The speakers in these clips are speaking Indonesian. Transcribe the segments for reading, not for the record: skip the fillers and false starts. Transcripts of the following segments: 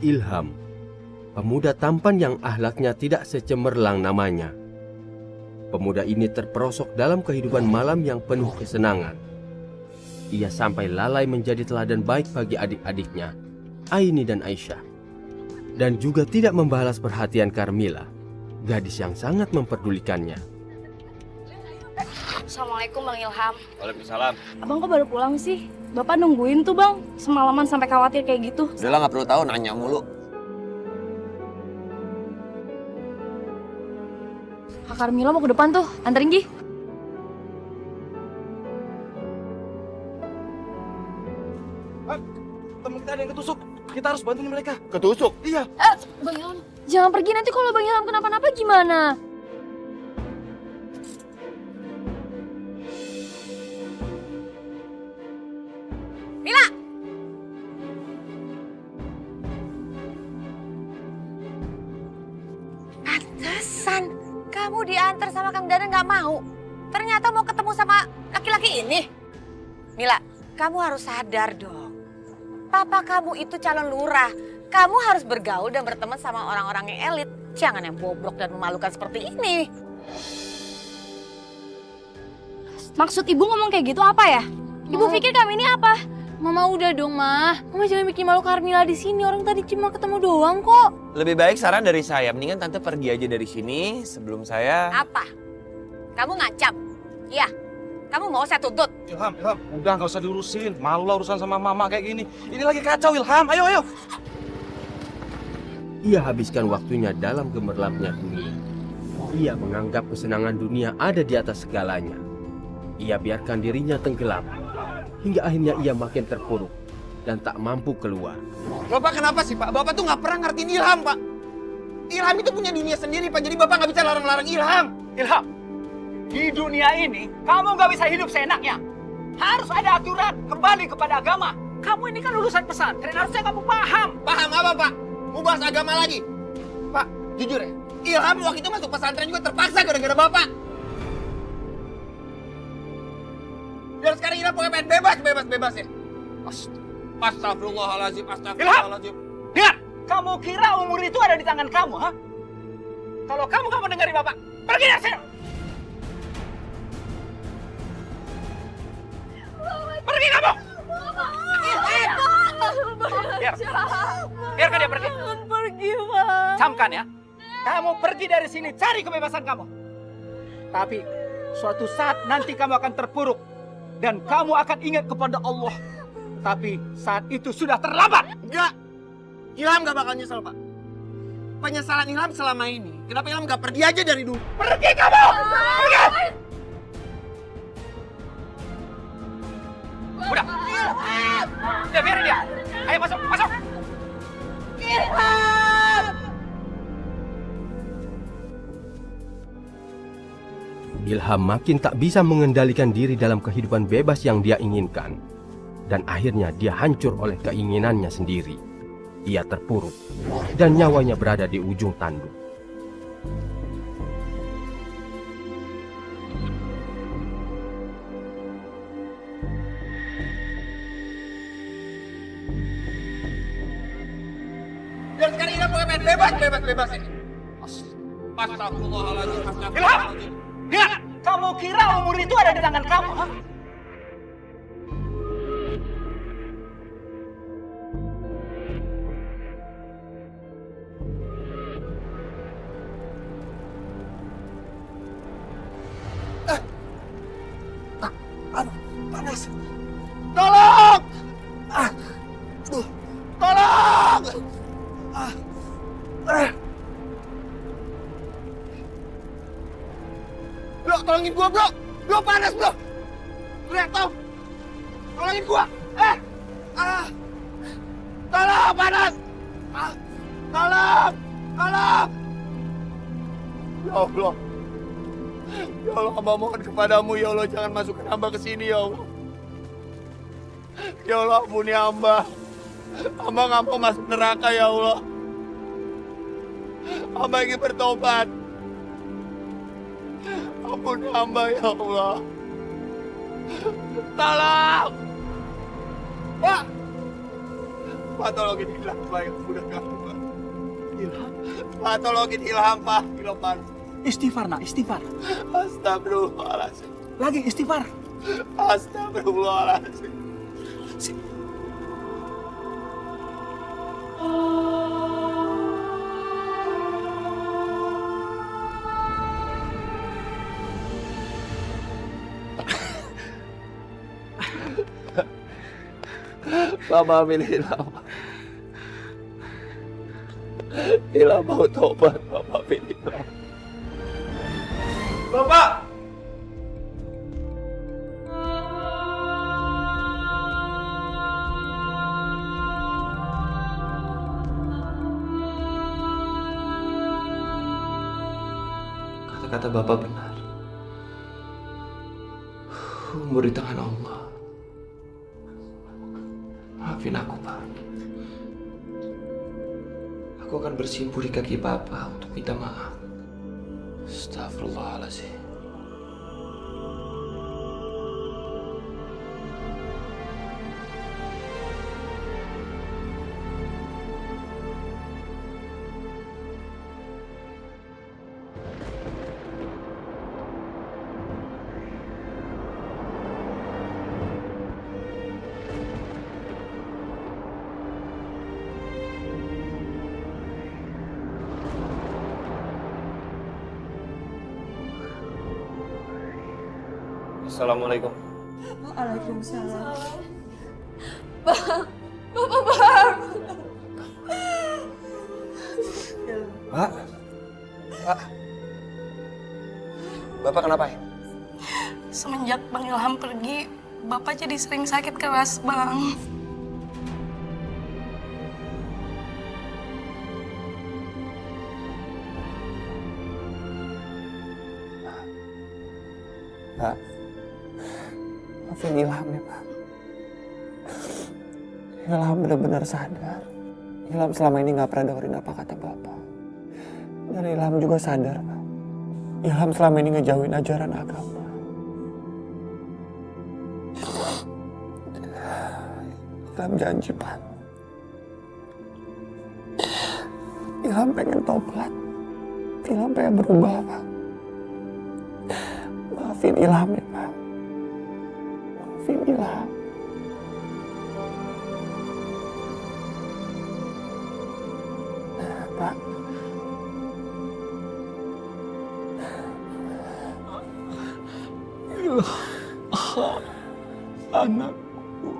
Ilham, pemuda tampan yang akhlaknya tidak secemerlang namanya. Pemuda ini terperosok dalam kehidupan malam yang penuh kesenangan. Ia sampai lalai menjadi teladan baik bagi adik-adiknya, Aini dan Aisyah. Dan juga tidak membalas perhatian Karmila, gadis yang sangat memperdulikannya. Assalamualaikum Bang Ilham. Waalaikumsalam. Abang kok baru pulang sih? Bapak nungguin tuh Bang, semalaman sampai khawatir kayak gitu. Udah lah, nggak perlu tahu, nanya mulu. Kak Karmila mau ke depan tuh, anterin Gi. Temen kita ada yang ketusuk. Kita harus bantuin mereka. Ketusuk? Iya. Bang Ilham, jangan pergi nanti kalau Bang Ilham kenapa-napa gimana? Mila! Pantesan kamu diantar sama Kang Dadan nggak mau. Ternyata mau ketemu sama laki-laki ini. Mila, kamu harus sadar dong. Papa kamu itu calon lurah. Kamu harus bergaul dan berteman sama orang-orang yang elit. Jangan yang bobrok dan memalukan seperti ini. Maksud ibu ngomong kayak gitu apa ya? Ibu pikir kami ini apa? Mama udah dong, Ma. Mama jangan bikin malu Karmila di sini. Orang tadi cuma ketemu doang kok. Lebih baik saran dari saya, mendingan tante pergi aja dari sini sebelum saya... Apa? Kamu ngancam? Iya. Kamu mau saya tuntut? Ilham, udah nggak usah diurusin. Malu lah urusan sama mama kayak gini. Ini lagi kacau Ilham, ayo. Ia habiskan waktunya dalam gemerlapnya dunia. Ia menganggap kesenangan dunia ada di atas segalanya. Ia biarkan dirinya tenggelam, hingga akhirnya ia makin terpuruk dan tak mampu keluar. Bapak kenapa sih, Pak? Bapak tuh nggak pernah ngertiin Ilham, Pak. Ilham itu punya dunia sendiri, Pak. Jadi Bapak nggak bisa larang-larang Ilham. Ilham, di dunia ini kamu nggak bisa hidup seenaknya. Harus ada aturan, kembali kepada agama. Kamu ini kan lulusan pesantren, harusnya kamu paham. Paham apa, Pak? Mau bahas agama lagi? Pak, jujur ya, Ilham waktu itu masuk pesantren juga terpaksa gara-gara Bapak. Dan sekarang Ilham pokoknya pengen bebas ya. Astagfirullahaladzim, astagfirullahaladzim. Dengar, kamu kira umur itu ada di tangan kamu, ha? Kalau kamu nggak mau dengerin Bapak, pergi dari sini. Pergi kamu! Biarkan dia pergi. Pergi, Ma. Camkan ya. Kamu pergi dari sini, cari kebebasan kamu. Tapi suatu saat nanti kamu akan terpuruk. Dan kamu akan ingat kepada Allah. Tapi saat itu sudah terlambat. Enggak. Ilham gak bakal nyesel, Pak. Penyesalan Ilham selama ini, kenapa Ilham gak pergi aja dari dulu? Pergi kamu! Pergi! Udah. Udah, biarin dia. Ayo masuk. Ilham makin tak bisa mengendalikan diri dalam kehidupan bebas yang dia inginkan. Dan akhirnya dia hancur oleh keinginannya sendiri. Ia terpuruk dan nyawanya berada di ujung tanduk. Dan sekarang Ilham pokoknya pengen bebas ya. Astagfirullahaladzim, astagfirullahaladzim. Dengar, kamu kira umur itu ada di tangan kamu, ha? Panas. Tolong! Tolong! Bro, tolongin gua, bro! Bro, panas, bro! Lihat, Tom! Tolongin gua! Tolong, panas! Tolong! Tolong! Ya Allah! Ya Allah, hamba mohon kepadamu, ya Allah, jangan masukkan hamba ke sini, ya Allah. Ya Allah, ampuni hamba. Hamba nggak mau masuk neraka, ya Allah. Hamba ingin bertobat. Ampuni hamba, ya Allah. Tolong! Pak! Pak tolongin Ilham, Pak, yang udah kami, Pak. Ilham? Pak tolongin Ilham, Pak. Ilham. Istighfar nak, istighfar. Astagfirullahaladzim. Lagi istighfar. Astagfirullahaladzim. Bapak ambil Ilham. Ilham mau tobat, Bapak ambil Ilham. Bapak! Kata-kata Bapak benar. Umur di tangan Allah. Maafin aku, Pak. Aku akan bersimpuh di kaki Bapak untuk minta maaf. Astagfirullahaladzim. Assalamualaikum. Waalaikumsalam. Pak? Pak? Bapak kenapa ya? Semenjak Bang Ilham pergi, Bapak jadi sering sakit keras, Bang. Pak, maafin Ilham ya, Pak. Ilham benar-benar sadar. Ilham selama ini nggak pernah dengerin apa kata Bapak. Dan Ilham juga sadar, Pak. Ilham selama ini ngejauhin ajaran agama. Ilham janji, Pak. Ilham pengen tobat. Ilham pengen berubah, Pak. Maafin Ilham ya, Pak. Maafin Ilham. Pak. Ilham, anakku.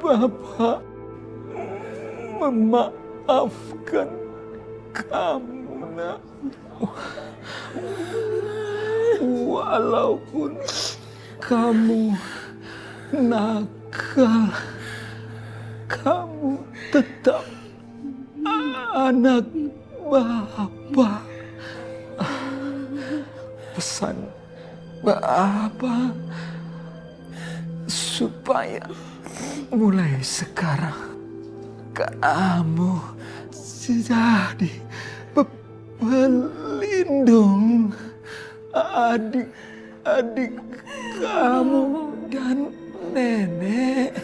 Bapak memaafkan kamu, nak. Walaupun kamu nakal, kamu tetap anak Bapak. Pesan Bapak supaya mulai sekarang kamu jadi pelindung adik-adik kamu dan nenek.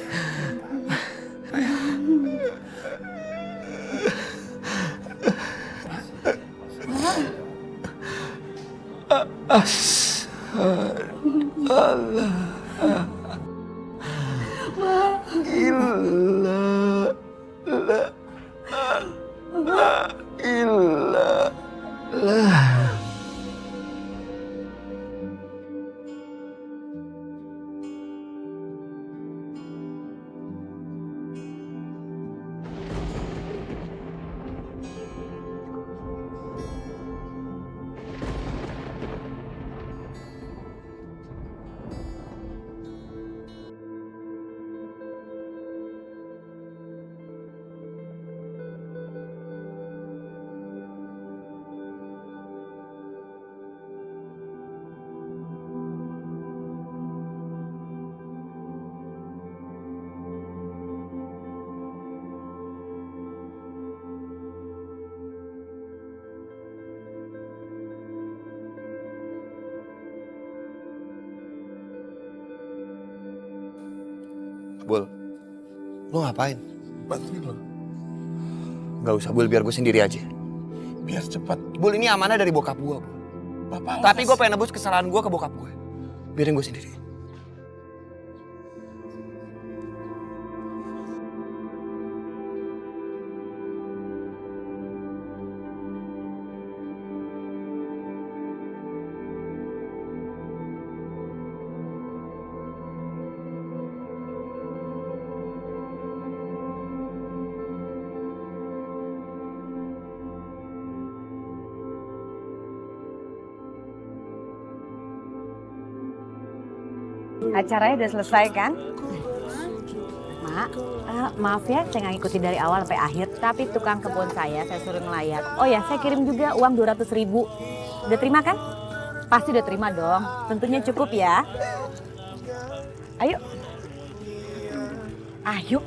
Bul, lu ngapain? Bantuin lo. Gak usah Bul, biar gue sendiri aja. Biar cepat. Bul, ini amanah dari bokap gue, Bul. Tapi gue pengen nebus kesalahan gue ke bokap gue. Biarin gue sendiri. Acaranya udah selesai kan? Mak, maaf ya saya nggak ngikutin dari awal sampai akhir. Tapi tukang kebun saya suruh ngelayat. Oh ya, saya kirim juga uang 200.000. Udah terima kan? Pasti udah terima dong. Tentunya cukup ya. Ayo. Ayo.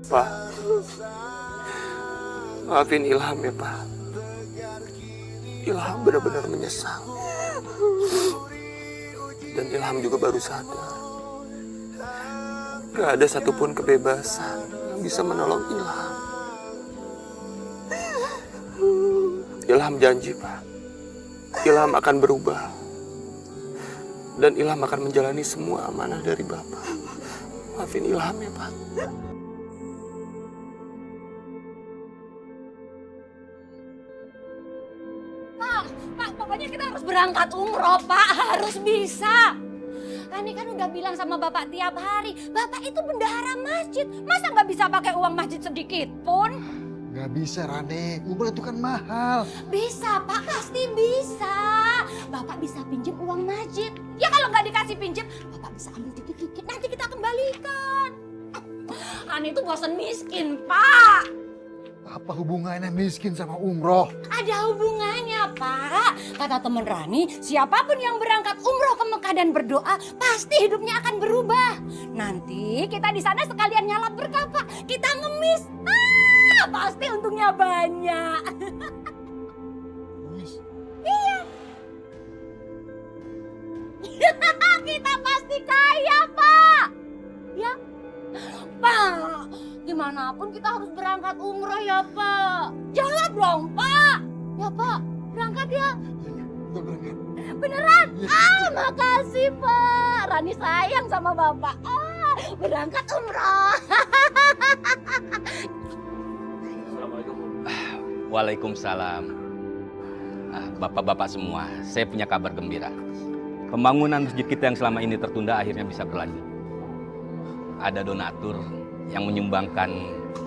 Pak, maafin Ilham ya Pak. Ilham benar-benar menyesal. Dan Ilham juga baru sadar. Gak ada satupun kebebasan yang bisa menolong Ilham. Ilham janji Pak, Ilham akan berubah. Dan Ilham akan menjalani semua amanah dari Bapak. Maafin Ilham ya Pak. Pak, pokoknya kita harus berangkat umroh, Pak. Harus bisa. Rani kan udah bilang sama Bapak tiap hari, Bapak itu bendahara masjid. Masa nggak bisa pakai uang masjid sedikit pun? Nggak bisa, Rani. Umroh itu kan mahal. Bisa, Pak. Pasti bisa. Bapak bisa pinjam uang masjid. Ya kalau nggak dikasih pinjam, Bapak bisa ambil dikit-dikit. Nanti kita kembalikan. Rani itu bosan miskin, Pak. Apa hubungannya miskin sama umroh? Ada hubungannya, Pak. Kata teman Rani, siapapun yang berangkat umroh ke Mekah dan berdoa, pasti hidupnya akan berubah. Nanti kita di sana sekalian nyalap berkah, Pak. Kita ngemis. Pasti untungnya banyak. Iya. Kita pasti kaya, Pak. Ya. Pak, gimana pun kita harus berangkat umroh ya, Pak. Jawab dong, Pak. Ya, Pak. Berangkat ya. Beneran? Makasih, Pak. Rani sayang sama Bapak. Berangkat umroh. Waalaikumsalam. Bapak-bapak semua, saya punya kabar gembira. Pembangunan masjid kita yang selama ini tertunda akhirnya bisa berlanjut. Ada donatur yang menyumbangkan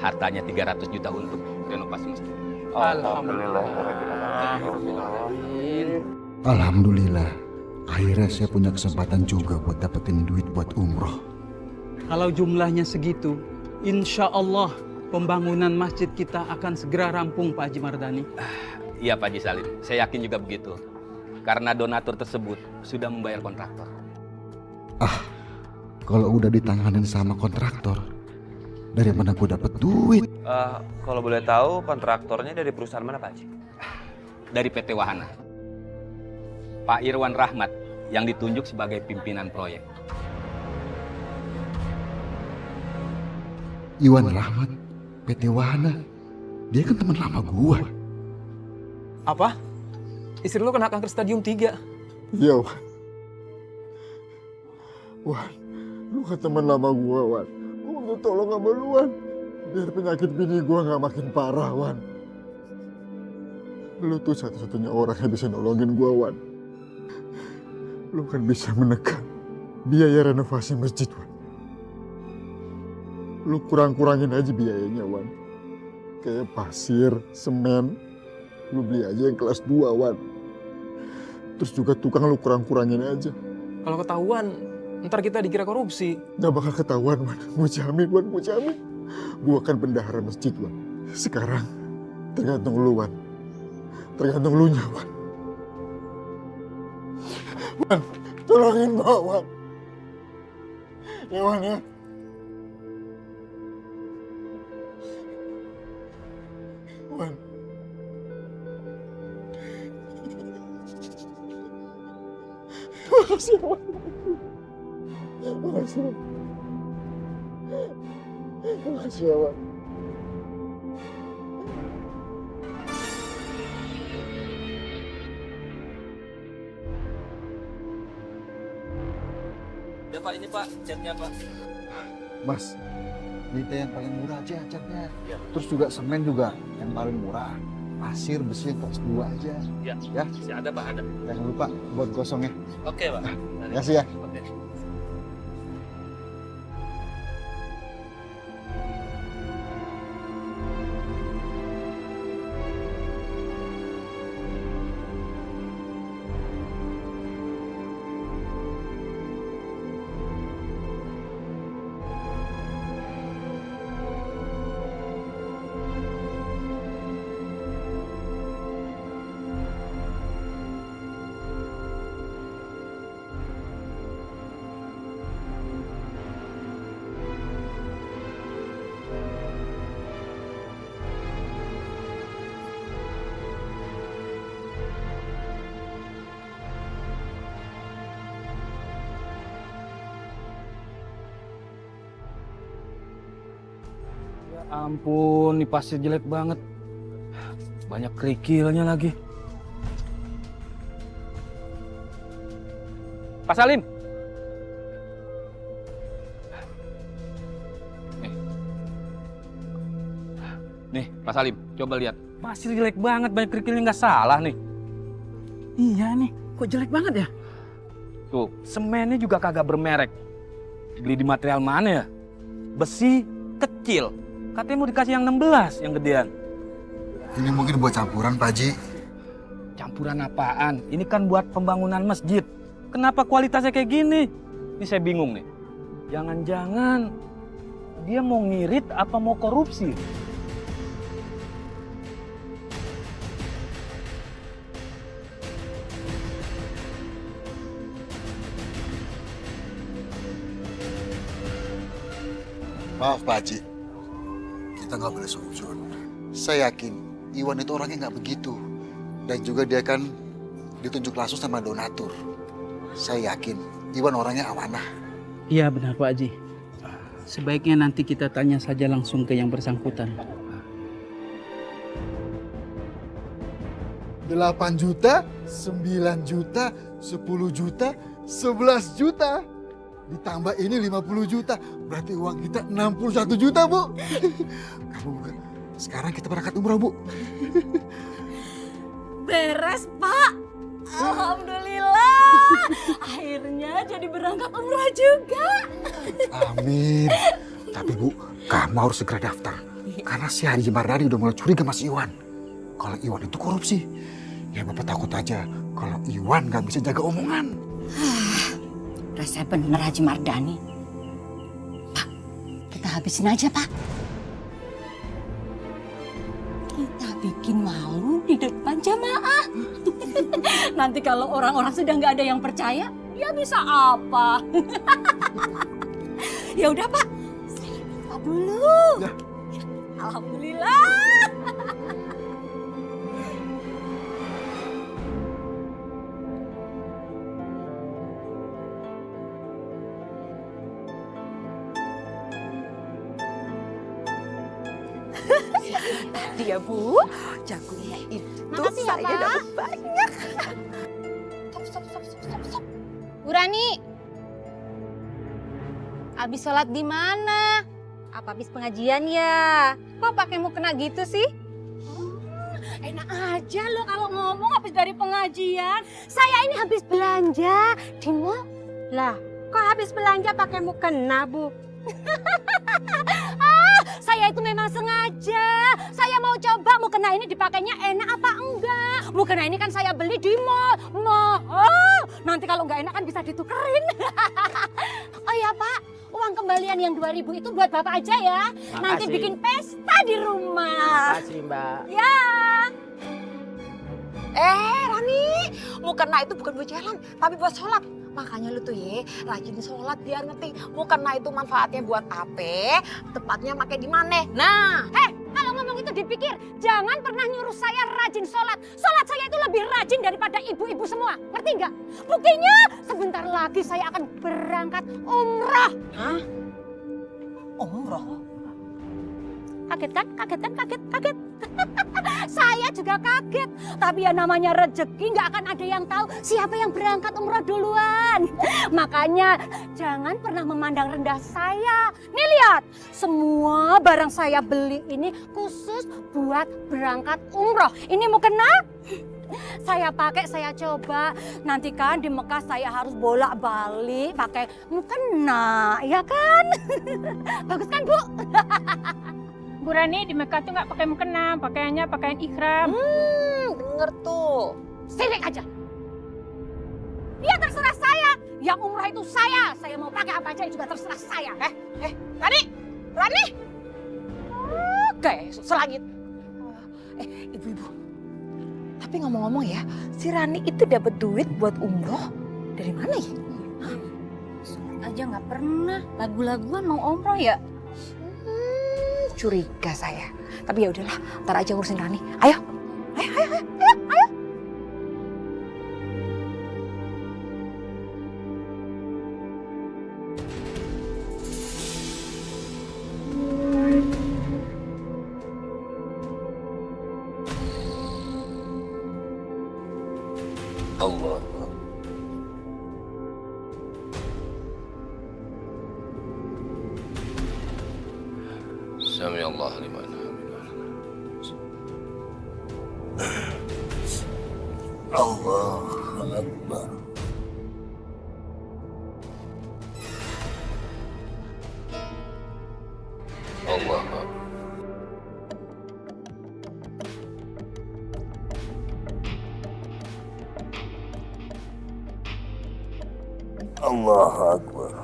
hartanya 300 juta untuk renovasi masjid. Alhamdulillah. Akhirnya saya punya kesempatan juga buat dapetin duit buat umroh. Kalau jumlahnya segitu, insya Allah pembangunan masjid kita akan segera rampung, Pak Haji Mardani. Iya Pak Haji Salim, saya yakin juga begitu. Karena donatur tersebut sudah membayar kontraktor. Kalau udah ditanganin sama kontraktor, dari mana gue dapet duit? Kalau boleh tahu kontraktornya dari perusahaan mana Pak Haji? Dari PT Wahana. Pak Irwan Rahmat yang ditunjuk sebagai pimpinan proyek. Iwan Rahmat, PT Wahana. Dia kan teman lama gua. Apa? Istri lu kena kanker stadium 3. Iya, Wan. Wan, lu kan teman lama gua, Wan. Gua minta tolong sama lu, Wan. Biar penyakit bini gua gak makin parah, Wan. Lu tuh satu-satunya orang yang bisa nolongin gua, Wan. Lu kan bisa menekan biaya renovasi masjid, Wan. Lu kurang-kurangin aja biayanya, Wan. Kayak pasir, semen, lu beli aja yang kelas 2, Wan. Terus juga tukang lu kurang-kurangin aja. Kalau ketahuan, ntar kita dikira korupsi. Gak bakal ketahuan, Wan. Gue jamin, Wan. Gue jamin. Gue akan bendahara masjid, Wan. Sekarang, tergantung lu, Wan. Tergantung lu nya, Wan. Wan, tolongin Mbak, Wan. Ya, Wan, ya. Wan. Makasih, Wan. Makasih. Makasih, Wan. Ya Pak, ini Pak, catnya Pak. Mas, minta yang paling murah aja catnya. Terus juga semen juga yang paling murah. Pasir, besi kelas 2 aja. Ya, Ya, masih ada Pak, ada. jangan lupa buat gosongnya. Oke Pak. Makasih ya. Oke. Ampun, nih pasir jelek banget. Banyak kerikilnya lagi. Pak Salim. Nih, Pak Salim, coba lihat. Pasir jelek banget, banyak kerikilnya, nggak salah nih. Iya nih, kok jelek banget ya? Tuh, semennya juga kagak bermerek. Beli di material mana ya? Besi kecil. Katanya mau dikasih yang 16, yang gedean. Ini mungkin buat campuran, Pak Haji. Campuran apaan? Ini kan buat pembangunan masjid. Kenapa kualitasnya kayak gini? Ini saya bingung nih. Jangan-jangan dia mau ngirit apa mau korupsi? Maaf Pak Haji, kita nggak boleh suuzon. Saya yakin Iwan itu orangnya nggak begitu. Dan juga dia kan ditunjuk langsung sama donatur. Saya yakin Iwan orangnya amanah. Iya benar Pak Haji. Sebaiknya nanti kita tanya saja langsung ke yang bersangkutan. 8 juta, 9 juta, 10 juta, 11 juta. Ditambah ini 50 juta. Berarti uang kita 61 juta, Bu. Kamu bukan. Sekarang kita berangkat umroh, Bu. Beres, Pak. Alhamdulillah. Akhirnya jadi berangkat umroh juga. Amin. Tapi Bu, kamu harus segera daftar. Karena si Haji Mardani udah mulai curiga Mas Iwan. Kalau Iwan itu korupsi. Ya Bapak takut aja kalau Iwan nggak bisa jaga omongan. Rasa bener Haji Mardani. Pak, kita habisin aja, Pak. Kita bikin malu di depan jamaah. Nanti kalau orang-orang sudah nggak ada yang percaya, ya bisa apa? Ya udah, Pak. Saya lupa dulu. Ya. Alhamdulillah. Tadi ya Bu, jagungnya itu Makasih ya, saya Pak. dapat banyak. Stop. Bu Rani. Abis sholat di mana? Apa habis pengajian ya? Kok pakai mau kena gitu sih? Enak aja lo kalau ngomong habis dari pengajian. Saya ini habis belanja di mall. Lah, kok habis belanja pakai mukena, Bu? Saya itu memang sengaja. Saya mau coba mukena ini dipakainya enak apa enggak. Mukena ini kan saya beli di mall. Mahal. Nanti kalau enggak enak kan bisa ditukerin. Oh ya, Pak. Uang kembalian yang 2.000 itu buat Bapak aja ya. Makasih. Nanti bikin pesta di rumah. Makasih, Mbak. Ya. Rani, mukena itu bukan buat jalan, tapi buat sholat. Makanya lu tuh rajin sholat biar ngerti mukena itu manfaatnya buat apa, tepatnya pakai di mana. Nah, Kalau ngomong itu dipikir. Jangan pernah nyuruh saya rajin sholat. Sholat saya itu lebih rajin daripada ibu-ibu semua. Ngerti nggak? Buktinya sebentar lagi saya akan berangkat umroh. Hah? Umroh? Kaget kan? Kaget. Saya juga kaget. Tapi ya namanya rezeki, nggak akan ada yang tahu siapa yang berangkat umroh duluan. Makanya jangan pernah memandang rendah saya. Nih lihat, semua barang saya beli ini khusus buat berangkat umroh. Ini mau kena? Saya pakai, saya coba. Nanti kan di Mekah saya harus bolak-balik pakai mukena, ya kan? Bagus kan, Bu? Bu Rani di Mekah tuh nggak pakai mukena, pakaiannya pakaian ihram. Denger tuh. Sirik aja. Ya terserah saya. Yang umrah itu saya. Saya mau pakai apa aja juga terserah saya. Rani. Oke, selangit. Ibu-ibu. Tapi ngomong-ngomong ya, si Rani itu dapat duit buat umroh dari mana ya? Aja nggak pernah lagu-laguan mau umroh ya. Curiga saya. Tapi ya udahlah, ntar aja ngurusin Rani. Ayo. Allah. Sami Allah liman hamidah. Allahu Akbar. Allah. Allahu Akbar.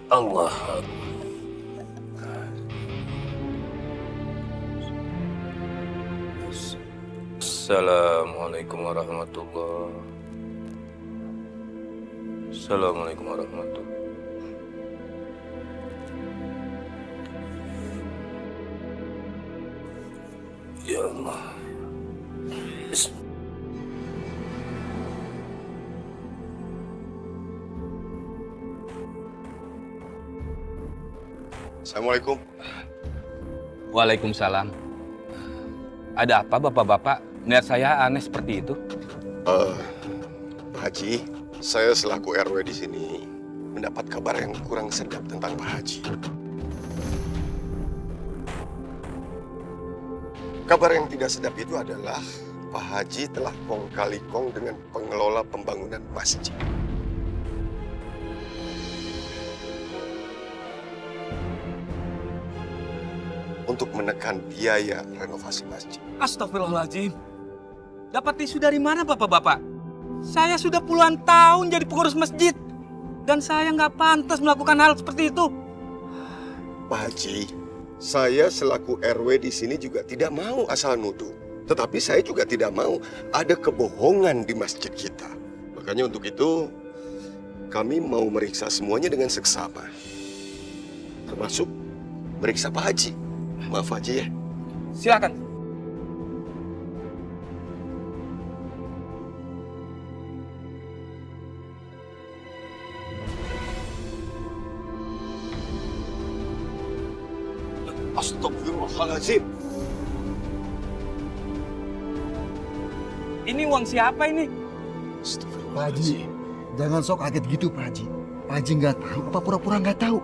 Allah. Assalamualaikum warahmatullahi. Assalamualaikum warahmatullahi. Ya Allah. Assalamualaikum. Waalaikumsalam. Ada apa bapak-bapak? Niat saya aneh seperti itu. Pak Haji, saya selaku RW di sini mendapat kabar yang kurang sedap tentang Pak Haji. Kabar yang tidak sedap itu adalah Pak Haji telah kong kali kong dengan pengelola pembangunan masjid. Untuk menekan biaya renovasi masjid. Astagfirullahaladzim. Dapat isu dari mana bapak-bapak? Saya sudah puluhan tahun jadi pengurus masjid. Dan saya nggak pantas melakukan hal seperti itu. Pak Haji, saya selaku RW di sini juga tidak mau asal nuduh. Tetapi saya juga tidak mau ada kebohongan di masjid kita. Makanya untuk itu, kami mau meriksa semuanya dengan seksama. Termasuk meriksa Pak Haji. Maaf Haji ya. Silakan. Astagfirullahaladzim. Ini uang siapa ini? Pak Haji, jangan sok kaget gitu Pak Haji. Pak Haji nggak tahu apa pura-pura nggak tahu.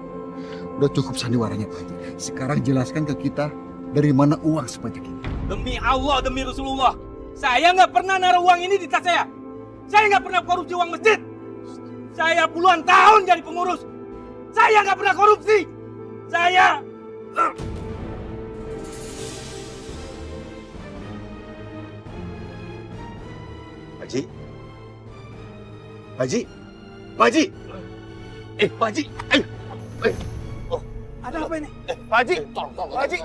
Udah cukup sandiwaranya Pak Haji. Sekarang jelaskan ke kita dari mana uang sebanyak ini. Demi Allah, demi Rasulullah. Saya nggak pernah naruh uang ini di tas saya. Saya nggak pernah korupsi uang masjid. Saya puluhan tahun jadi pengurus. Saya nggak pernah korupsi. Saya... Haji? Haji? Pak Haji? Pak Haji? Oh. Ada apa ini? Pak Haji? Pak Haji?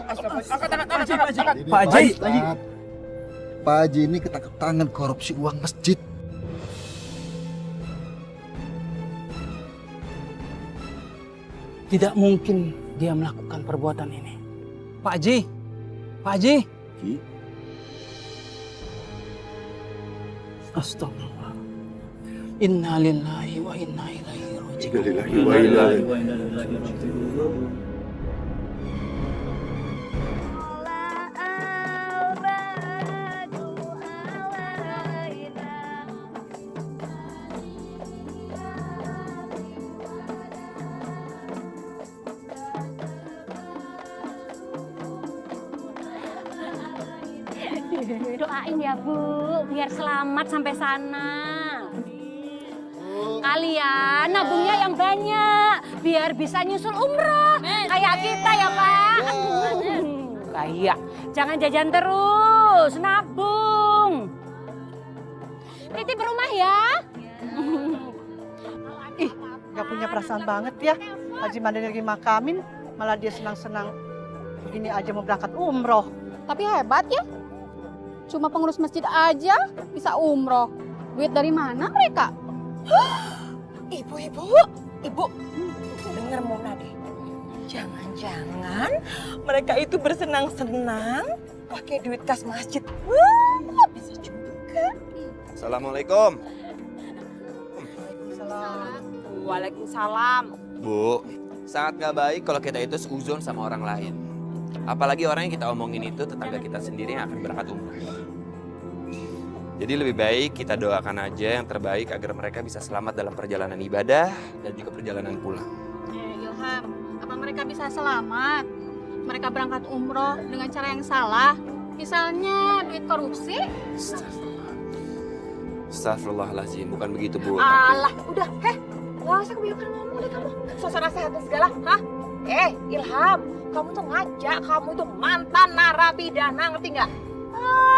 Pak Haji? Pak Haji ini ketangkep tangan korupsi uang masjid. Tidak mungkin dia melakukan perbuatan ini. Pak Haji, Pak Haji. Astagfirullah. Inna lillahi wa inna ilaihi raji'un. Doain ya Bu, biar selamat sampai sana. Kalian nabungnya yang banyak, biar bisa nyusul umroh. Kayak kita ya Pak. Kayak, jangan jajan terus, nabung. Titip rumah ya. Ih, gak punya perasaan banget ya. Haji Manden lagi makamin, malah dia senang-senang begini aja mau berangkat umroh. Tapi hebat ya. Cuma pengurus masjid aja bisa umroh. Duit dari mana mereka? Ibu, dengar Mona deh. Jangan-jangan mereka itu bersenang-senang pakai duit kas masjid. Wah, bisa juga. Assalamualaikum. Waalaikumsalam. Bu, sangat nggak baik kalau kita itu seuzon sama orang lain. Apalagi orang yang kita omongin itu tetangga kita sendiri yang akan berangkat umroh. Jadi lebih baik kita doakan aja yang terbaik agar mereka bisa selamat dalam perjalanan ibadah dan juga perjalanan pulang. Ilham, apa mereka bisa selamat? Mereka berangkat umroh dengan cara yang salah. Misalnya duit korupsi. Astagfirullahaladzim, bukan begitu Bu. Alah, udah, gak usah kebanyakan ngomong deh kamu. Sosok nasihatin segala, hah? Ilham, kamu tuh ngajak, kamu itu mantan narapidana, ngerti nggak?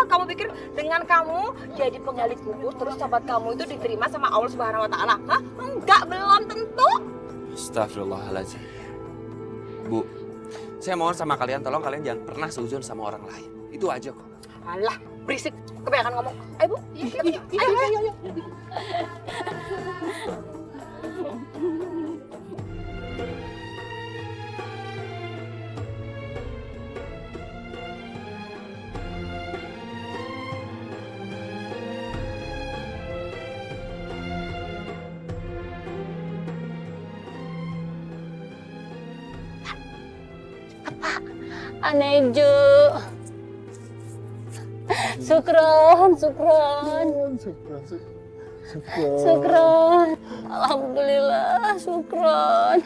Kamu pikir dengan kamu jadi penggali kubur terus sahabat kamu itu diterima sama Allah Subhanahu Wa Taala? Hah? Enggak, belum tentu. Astagfirullahaladzim. Bu, saya mohon sama kalian, tolong kalian jangan pernah seuzon sama orang lain. Itu aja kok. Alah, berisik, kebanyakan ngomong. Ayo Bu, ayo. Anejo. Syukron. Alhamdulillah, syukron.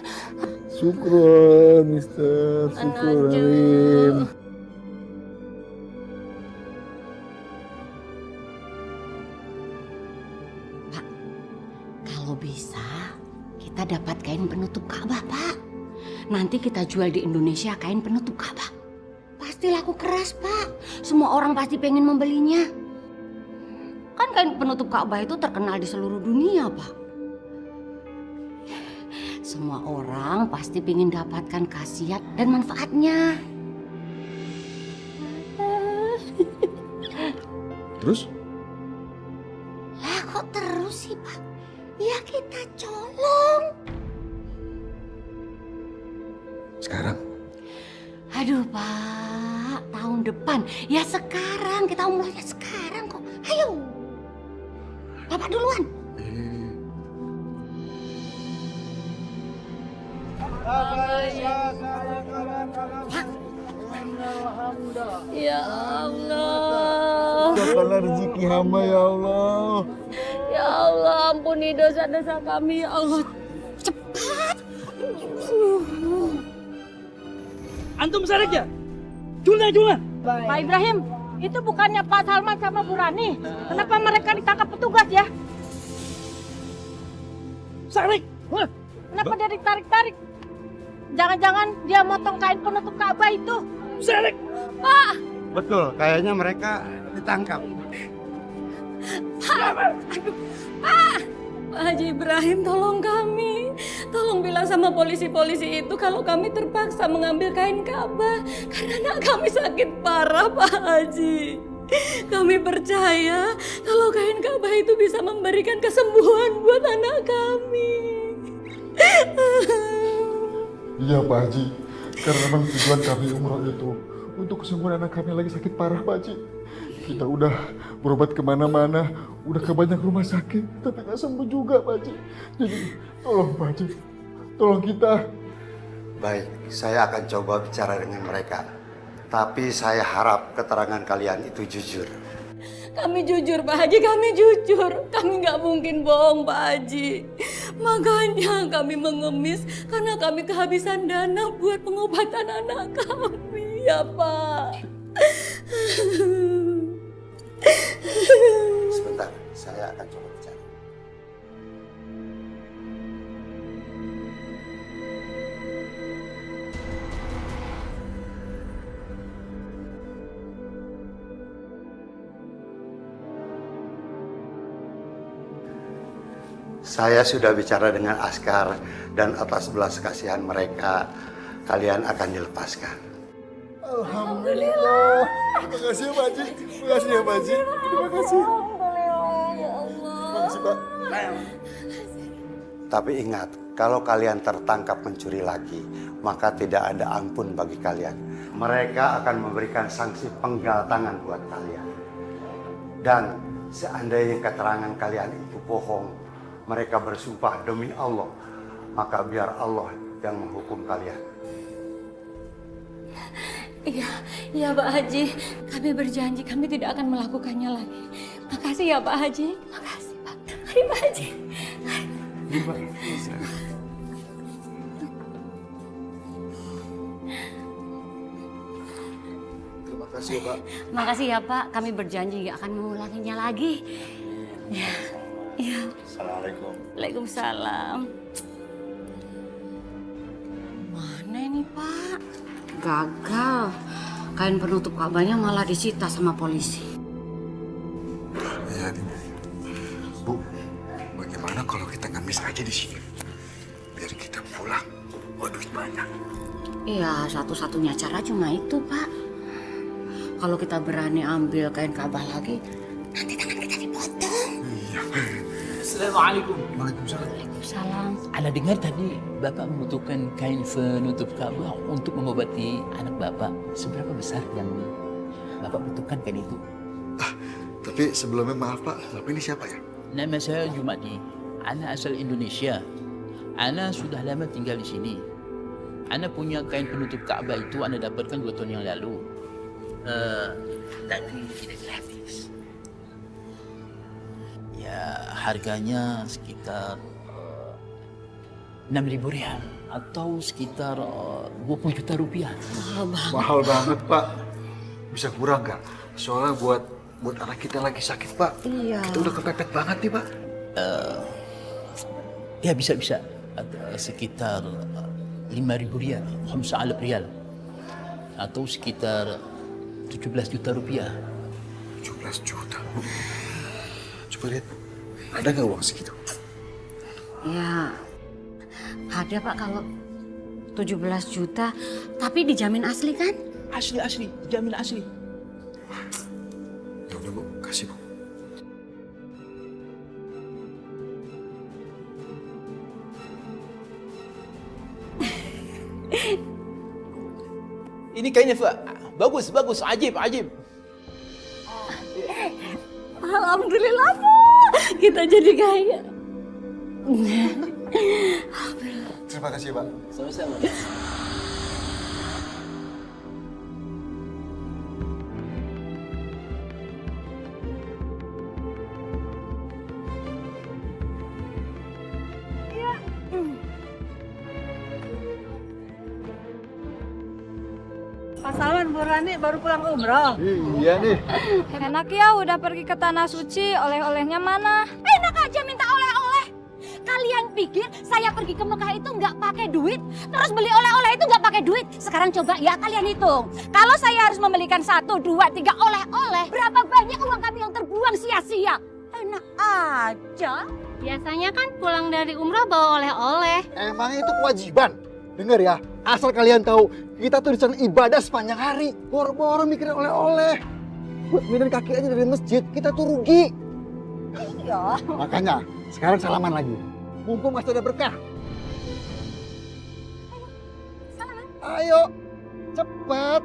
Syukron, Mister. Syukron. Pak, kalau bisa kita dapat kain penutup Ka'bah, Pak. Nanti kita jual di Indonesia kain penutup Ka'bah. Pasti laku keras, Pak. Semua orang pasti pengen membelinya. Kan kain penutup Ka'bah itu terkenal di seluruh dunia, Pak. Semua orang pasti pengen dapatkan khasiat dan manfaatnya. Terus? Lah kok terus sih, Pak? Ya kita colong. Sekarang? Aduh, Pak. Tahun depan. Ya sekarang. Kita umrohnya sekarang kok. Ayo. Bapak duluan. Ya Allah. Berikanlah rezeki hamba ya Allah. Ya Allah, ampuni dosa-dosa kami ya Allah. Cepat. Antum saja. Juna. Pak Ibrahim, itu bukannya Pak Salman sama Bu Rani. Kenapa mereka ditangkap petugas ya? Sarik. Kenapa dia ditarik-tarik? Jangan-jangan dia motong kain penutup Ka'bah itu. Sarik. Pak! Betul, kayaknya mereka ditangkap. Pak! Pak! Pak Haji Ibrahim, tolong kami. Tolong bilang sama polisi-polisi itu kalau kami terpaksa mengambil kain Ka'bah karena anak kami sakit parah, Pak Haji. Kami percaya kalau kain Ka'bah itu bisa memberikan kesembuhan buat anak kami. Iya Pak Haji, karena memang tujuan kami umroh itu untuk kesembuhan anak kami lagi sakit parah Pak Haji. Kita udah berobat kemana-mana, udah ke banyak rumah sakit, tapi nggak sembuh juga Pak Haji. Jadi tolong Pak Haji, tolong kita. Baik, saya akan coba bicara dengan mereka. Tapi saya harap keterangan kalian itu jujur. Kami jujur Pak Haji, kami jujur. Kami nggak mungkin bohong Pak Haji. Makanya kami mengemis karena kami kehabisan dana buat pengobatan anak kami ya Pak. Sebentar, saya akan coba bicara. Saya sudah bicara dengan Askar dan atas belas kasihan mereka, kalian akan dilepaskan. Alhamdulillah. Terima kasih ya Pak Haji. Terima kasih ya Pak Haji. Terima kasih. Terima kasih Pak. Tapi ingat, kalau kalian tertangkap mencuri lagi, maka tidak ada ampun bagi kalian. Mereka akan memberikan sanksi penggal tangan buat kalian. Dan seandainya keterangan kalian itu bohong, mereka bersumpah demi Allah, maka biar Allah yang menghukum kalian. Iya Pak Haji, kami berjanji kami tidak akan melakukannya lagi. Makasih ya Pak Haji. Makasih Pak. Mari Pak Haji. Iya Pak. Terima kasih ya Pak. Makasih ya Pak, kami berjanji nggak akan mengulanginya lagi. Ya. Iya. Assalamualaikum. Waalaikumsalam. Mana ini Pak? Gagal. Kain penutup Ka'bahnya malah disita sama polisi. Iya, Bu. Bagaimana kalau kita ngemis aja di sini? Biar kita pulang. Waduh, banyak. Iya, satu-satunya cara cuma itu Pak. Kalau kita berani ambil kain Ka'bah lagi, nanti tangan kita dipotong. Iya. Assalamualaikum. Waalaikumsalam. Waalaikumsalam. Ana dengar tadi Bapak membutuhkan kain penutup Ka'bah untuk mengobati anak Bapak. Seberapa besar yang Bapak butuhkan kain itu? Tapi sebelumnya maaf Pak, Bapak ini siapa ya? Nama saya Jumadi. Ana asal Indonesia. Ana sudah lama tinggal di sini. Ana punya kain penutup Ka'bah itu Ana dapatkan 2 tahun yang lalu. Tapi tidak gratis. Ya, harganya sekitar 6.000 rial atau sekitar 20 juta rupiah. Mahal banget Pak. Bisa kurang nggak? Soalnya buat anak kita lagi sakit Pak. Iya. Kita udah kepepet banget nih Pak. Ya bisa. Sekitar 5.000 rial, 5,000 rial. Atau sekitar 17 juta rupiah. 17 juta. Coba lihat, ada nggak uang segitu? Ya, ada Pak kalau 17 juta, tapi dijamin asli kan? Asli, dijamin asli. Ya udah Bu, kasih Bu. Ini kainnya Pak. Bagus, ajib. Alhamdulillah Pak, kita jadi kaya. Terima kasih Pak. Sama-sama. Pak Salman, Bu Rani baru pulang umroh. Iya nih. Enak ya udah pergi ke Tanah Suci, oleh-olehnya mana? Enak aja minta oleh-oleh. Kalian pikir saya pergi ke Mekah itu nggak pakai duit? Terus beli oleh-oleh itu nggak pakai duit? Sekarang coba ya kalian hitung. Kalau saya harus membelikan 1, 2, 3 oleh-oleh, berapa banyak uang kami yang terbuang sia-sia? Enak aja. Biasanya kan pulang dari umroh bawa oleh-oleh. Emangnya itu kewajiban? Dengar ya, asal kalian tahu, kita tuh di sana ibadah sepanjang hari. Boro-boro mikirin oleh-oleh. Buat minum kaki aja dari masjid, kita tuh rugi. Iya. Makanya, sekarang salaman lagi. Mumpung masih ada berkah. Ayo, cepat.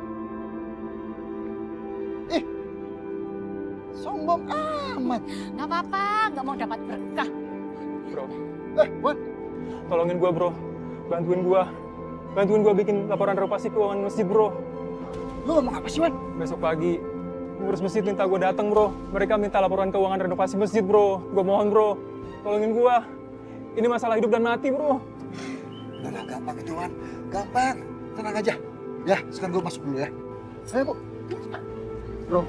Sombong amat. Nggak apa-apa, nggak mau dapat berkah. Bro, Wan. tolongin gua bro. Bantuin gua bikin laporan renovasi keuangan masjid bro. Lu ngomong apa sih, Wan? Besok pagi pengurus masjid minta gua datang bro. Mereka minta laporan keuangan renovasi masjid bro. Gua mohon bro, tolongin gua. Ini masalah hidup dan mati bro. Udah gampang itu, Wan. Gampang. Tenang aja. Ya, sekarang gue masuk dulu ya. Ayo, Bu. Bro.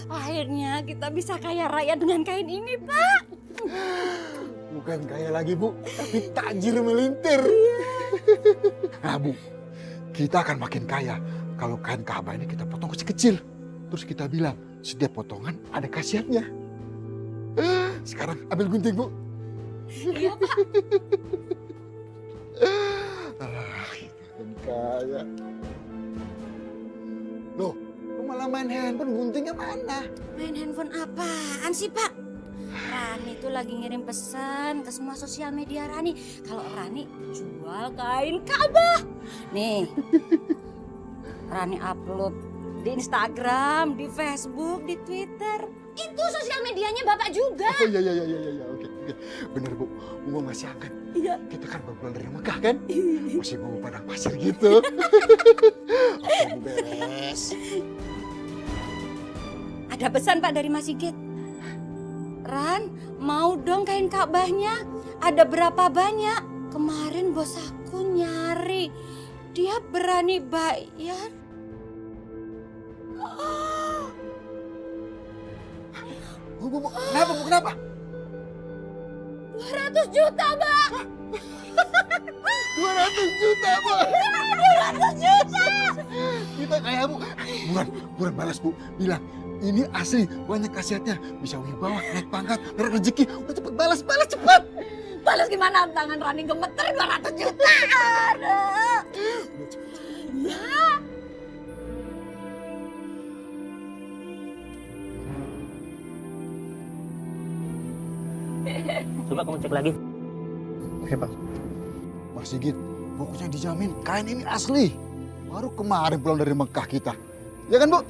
Akhirnya kita bisa kaya raya dengan kain ini, Pak. Bukan kaya lagi, Bu, tapi tajir melintir. Nah, Bu, kita akan makin kaya kalau kain Ka'bah ini kita potong kecil-kecil. Terus kita bilang, setiap potongan ada khasiatnya. Sekarang ambil gunting, Bu. Iya, Pak. Kita akan kaya. Loh, lu malah main handphone, guntingnya mana? Main handphone apaan sih, Pak? Rani tuh lagi ngirim pesan ke semua sosial media Rani. Kalau Rani jual kain Ka'bah. Nih, Rani upload di Instagram, di Facebook, di Twitter. Itu sosial medianya Bapak juga. Oh iya, oke. Bener, Bu, mau masih angkat. Iya. Kita kan baru pulang dari Mekah kan? Masih mau padang pasir gitu. Oke, beres. Ada pesan Pak dari Mas Sigit. Ran, mau dong kain Ka'bahnya? Ada berapa banyak? Kemarin bos aku nyari. Dia berani bayar. Bu, kenapa? 200 juta, Bang. 200 juta, Bang. 200 juta. Kita kaya, Bu. Buruan balas, Bu. Bilang, ini asli, banyak khasiatnya. Bisa wibawa, naik pangkat, naik rezeki. Udah cepet balas cepet. Balas gimana? Tangan Rani gemeter 200 juta. Aduh. Ya. Coba kamu cek lagi. Oke, Bang. Mas Sigit, pokoknya dijamin kain ini asli. Baru kemarin pulang dari Mekah kita. Ya kan, Bu?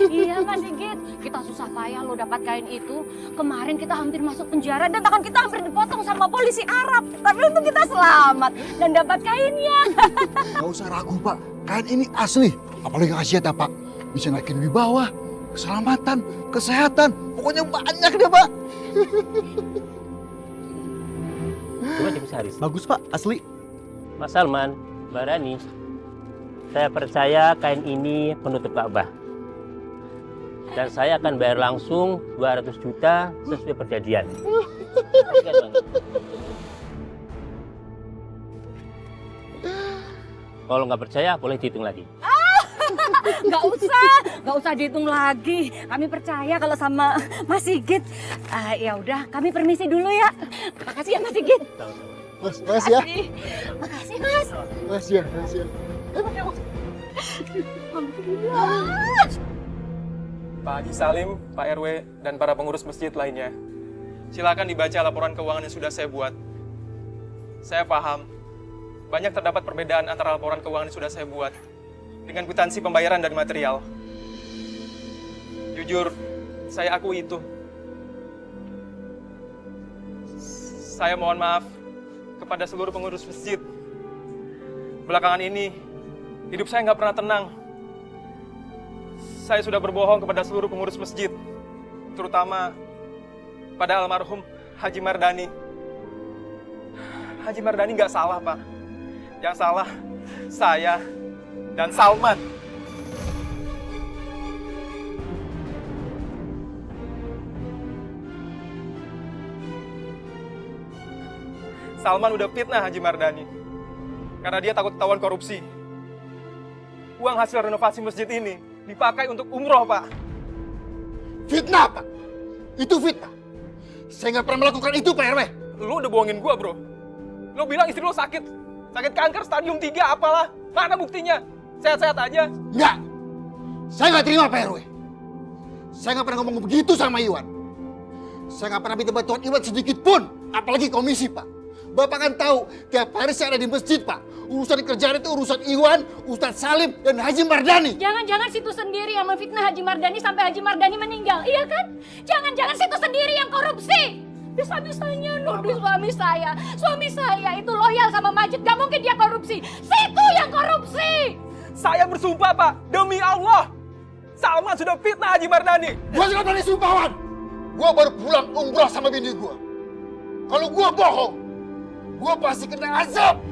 Iya Mas Sigit, kita susah payah lo dapat kain itu. Kemarin kita hampir masuk penjara dan tangan kita hampir dipotong sama polisi Arab. Tapi untung kita selamat dan dapat kainnya. Gak usah ragu, Pak. Kain ini asli. Apalagi khasiatnya, Pak. Bisa naikin wibawa, keselamatan, kesehatan. Pokoknya banyak deh, Pak. Coba cek Haris. Bagus Pak, asli. Mas Salman, Mbak Rani, saya percaya kain ini penutup Ka'bah. Dan saya akan bayar langsung 200 juta sesuai perjanjian. Kalau nggak percaya, boleh dihitung lagi. Nggak usah dihitung lagi. Kami percaya kalau sama Mas Sigit. Ya udah, kami permisi dulu ya. Makasih ya Mas Sigit. Mas, makasih ya. Makasih Mas. Makasih ya. Pak Haji Salim, Pak RW, dan para pengurus masjid lainnya. Silakan dibaca laporan keuangan yang sudah saya buat. Saya paham, banyak terdapat perbedaan antara laporan keuangan yang sudah saya buat dengan kwitansi pembayaran dan material. Jujur, saya akui itu. Saya mohon maaf kepada seluruh pengurus masjid. Belakangan ini, hidup saya nggak pernah tenang. Saya sudah berbohong kepada seluruh pengurus masjid, terutama pada almarhum Haji Mardani. Haji Mardani nggak salah, Pak. Yang salah, saya dan Salman. Salman udah fitnah Haji Mardani karena dia takut ketahuan korupsi. Uang hasil renovasi masjid ini dipakai untuk umroh, Pak. Fitnah, Pak. Itu fitnah. Saya nggak pernah melakukan itu, Pak RW. Lu udah bohongin gua, bro. Lu bilang istri lu sakit kanker stadium 3 apalah. Mana buktinya? Sehat-sehat aja. Enggak. Saya nggak terima Pak RW. Saya nggak pernah ngomong begitu sama Iwan. Saya nggak pernah minta bantuan Iwan sedikit pun, apalagi komisi Pak. Bapak kan tahu, tiap hari saya ada di masjid Pak. Urusan kerjaan itu urusan Iwan, Ustadz Salim, dan Haji Mardani. Jangan-jangan situ sendiri yang memfitnah Haji Mardani sampai Haji Mardani meninggal, iya kan? Jangan-jangan situ sendiri yang korupsi. Bisa-bisanya nuduh suami saya. Suami saya itu loyal sama Majid, gak mungkin dia korupsi. Situ yang korupsi. Saya bersumpah, Pak, demi Allah, Salman sudah fitnah Haji Mardani. Gua juga berani sumpah, Wan. Gua baru pulang umrah sama bini gua. Kalau gua bohong, gua pasti kena azab.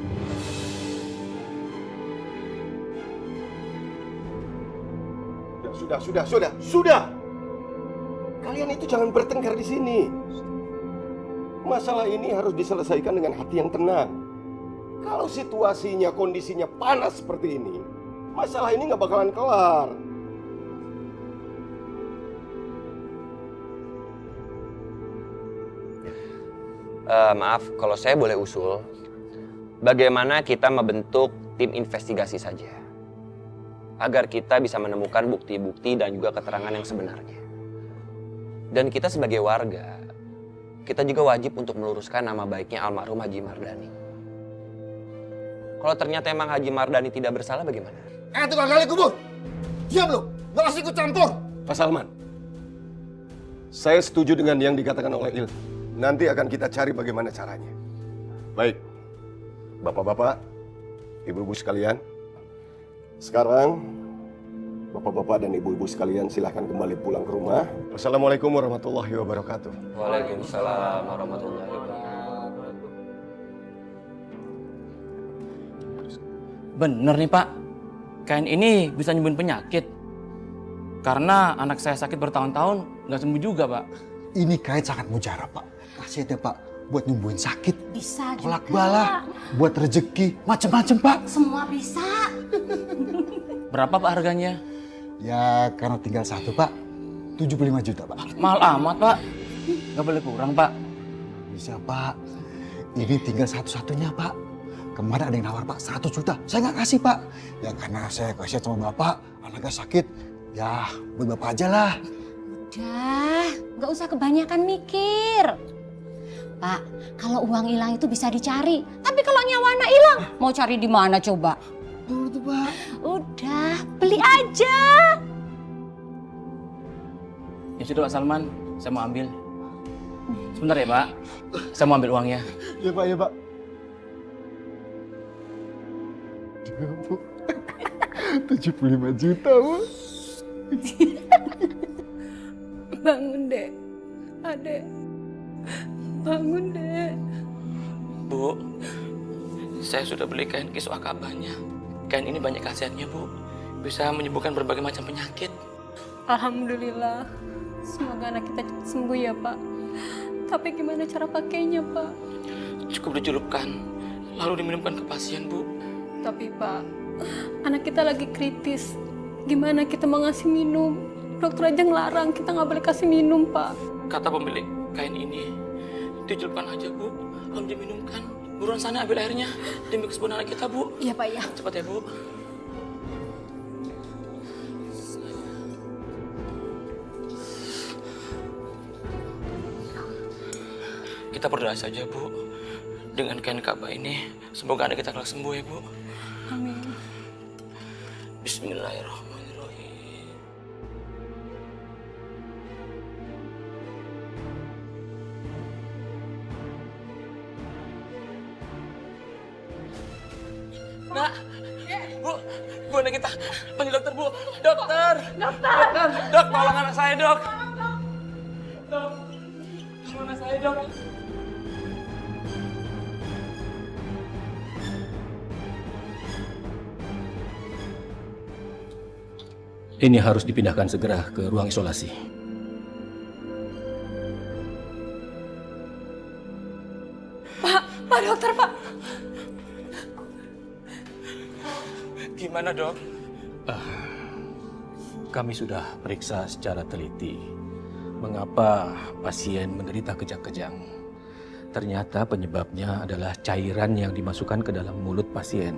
Sudah. Kalian itu jangan bertengkar di sini. Masalah ini harus diselesaikan dengan hati yang tenang. Kalau situasinya, kondisinya panas seperti ini, masalah ini nggak bakalan kelar. Maaf, kalau saya boleh usul, bagaimana kita membentuk tim investigasi saja, agar kita bisa menemukan bukti-bukti dan juga keterangan yang sebenarnya. Dan kita sebagai warga, kita juga wajib untuk meluruskan nama baiknya almarhum Haji Mardani. Kalau ternyata emang Haji Mardani tidak bersalah, bagaimana? Tukang gali kubur, diam lu, gak usah ikut campur. Pak Salman, saya setuju dengan yang dikatakan oleh Il. Nanti akan kita cari bagaimana caranya. Baik, bapak-bapak, ibu-ibu sekalian. Sekarang, bapak-bapak dan ibu-ibu sekalian silahkan kembali pulang ke rumah. Wassalamualaikum warahmatullahi wabarakatuh. Waalaikumsalam warahmatullahi wabarakatuh. Bener nih Pak, kain ini bisa nyembuhin penyakit. Karena anak saya sakit bertahun-tahun, nggak sembuh juga Pak. Ini kain sangat mujarab Pak. Khasiatnya Pak, buat nyembuhin sakit, Bisa tolak juga. bala, buat rezeki, macem-macem Pak. Semua bisa. Berapa Pak harganya? Ya karena tinggal satu Pak, 75 juta Pak. Mahal amat Pak, nggak boleh kurang Pak. Bisa Pak, ini tinggal satu-satunya Pak. Kemarin ada yang nawar Pak 100 juta, saya nggak kasih Pak. Ya karena saya kasihan sama Bapak, anaknya sakit. Ya buat Bapak aja lah. Udah, nggak usah kebanyakan mikir. Pak, kalau uang hilang itu bisa dicari. Tapi kalau nyawa anak hilang, mau cari di mana coba? Tuh Pak. Udah, beli aja. Ya sudah Pak Salman, saya mau ambil. Sebentar ya Pak, saya mau ambil uangnya. Ya Pak, ya Pak. 75 juta Bu. Bangun, Dek. Adek. Bangun, Dek. Bu, saya sudah beli kain kiswah Ka'bahnya. Kain ini banyak khasiatnya Bu, bisa menyembuhkan berbagai macam penyakit. Alhamdulillah. Semoga anak kita cepat sembuh ya, Pak. Tapi gimana cara pakainya, Pak? Cukup dicelupkan, lalu diminumkan ke pasien Bu. Tapi, Pak, anak kita lagi kritis. Gimana kita mau ngasih minum? Dokter aja ngelarang, kita nggak boleh kasih minum, Pak. Kata pemilik kain ini, dicelupkan aja Bu, lalu diminumkan. Buruan sana ambil airnya, demi kesembuhan anak kita Bu. Iya Pak ya. Cepat ya Bu. Kita berdoa saja Bu, dengan kain Ka'bah ini, semoga anak kita kelak sembuh ya Bu. Amin. Bismillahirrahmanirrahim. Nak, Bu, anak kita. Panggil dokter, Bu. Dokter! Dokter! Dok, tolong anak saya, Dok. Dok, tolong anak saya, Dok. Ini harus dipindahkan segera ke ruang isolasi. Pak dokter, Pak. Gimana, Dok? Kami sudah periksa secara teliti mengapa pasien menderita kejang-kejang. Ternyata penyebabnya adalah cairan yang dimasukkan ke dalam mulut pasien.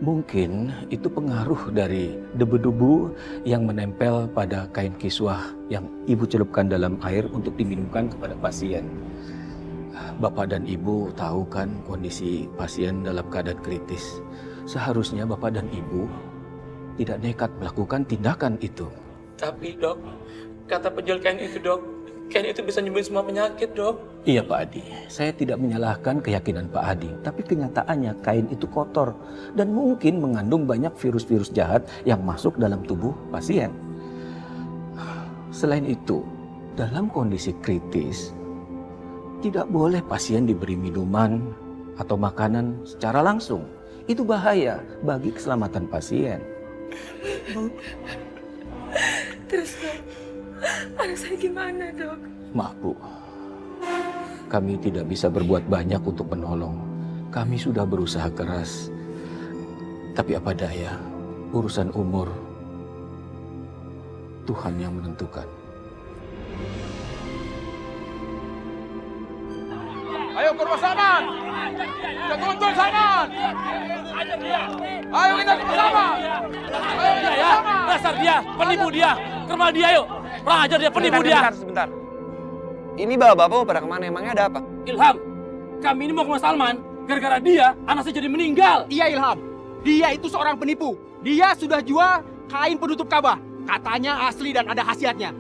Mungkin itu pengaruh dari debu-debu yang menempel pada kain kiswah yang ibu celupkan dalam air untuk diminumkan kepada pasien. Bapak dan ibu tahu kan kondisi pasien dalam keadaan kritis. Seharusnya bapak dan ibu tidak nekat melakukan tindakan itu. Tapi dok, kata penjual kain itu dok, kain itu bisa nyembuhin semua penyakit dok. Iya Pak Adi, saya tidak menyalahkan keyakinan Pak Adi, tapi kenyataannya kain itu kotor dan mungkin mengandung banyak virus-virus jahat yang masuk dalam tubuh pasien. Selain itu, dalam kondisi kritis, tidak boleh pasien diberi minuman atau makanan secara langsung. Itu bahaya bagi keselamatan pasien. Terus dok, anak saya gimana dok? Maaf Bu, kami tidak bisa berbuat banyak untuk menolong. Kami sudah berusaha keras. Tapi apa daya, urusan umur Tuhan yang menentukan. Ayo ke rumah Salman. Kita tuntun Salman. Ayo kita ke rumah Salman. Dia ya, dasar dia, penipu dia. Ke rumah dia yuk. Kurang ajar dia, penipu dia. Sebentar. Ini bapak-bapak mau pada kemana? Emangnya ada apa? Ilham, kami ini mau ke rumah Salman. Gara-gara dia, anak saya jadi meninggal. Iya Ilham, dia itu seorang penipu. Dia sudah jual kain penutup Ka'bah. Katanya asli dan ada khasiatnya.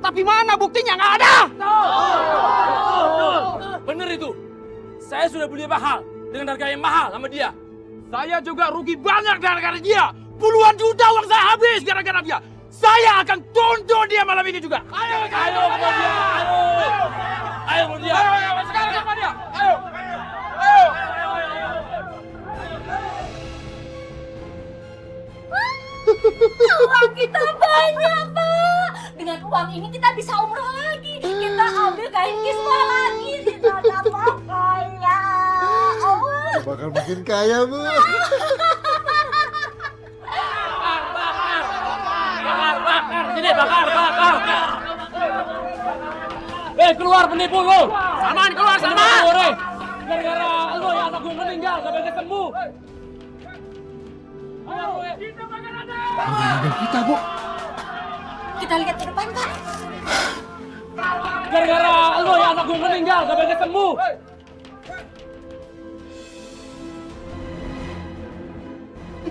Tapi mana buktinya? Nggak ada. Bener itu. Saya sudah beli mahal dengan harga yang mahal sama dia. Saya juga rugi banyak gara-gara dia. Puluhan juta uang saya habis gara-gara dia. Saya akan tuntut dia malam ini juga. Ayo dia. Ayo dia. Ayo sekarang sama dia. Ayo. Uang kita banyak, Pak. Dengan uang ini kita bisa umroh lagi. Kita ambil kain kiswah lagi. Kita tambah kaya. Oh. Bakal makin kaya, Bu. Bakar. Sini, bakar. Keluar penipu lu. Salman, keluar Salman. Gara-gara lu ya anak gue meninggal, gak bisa sembuh. Kita, Bu. Kita lihat ke depan, Pak. Gara-gara lu ya anak gue meninggal, gak bisa sembuh.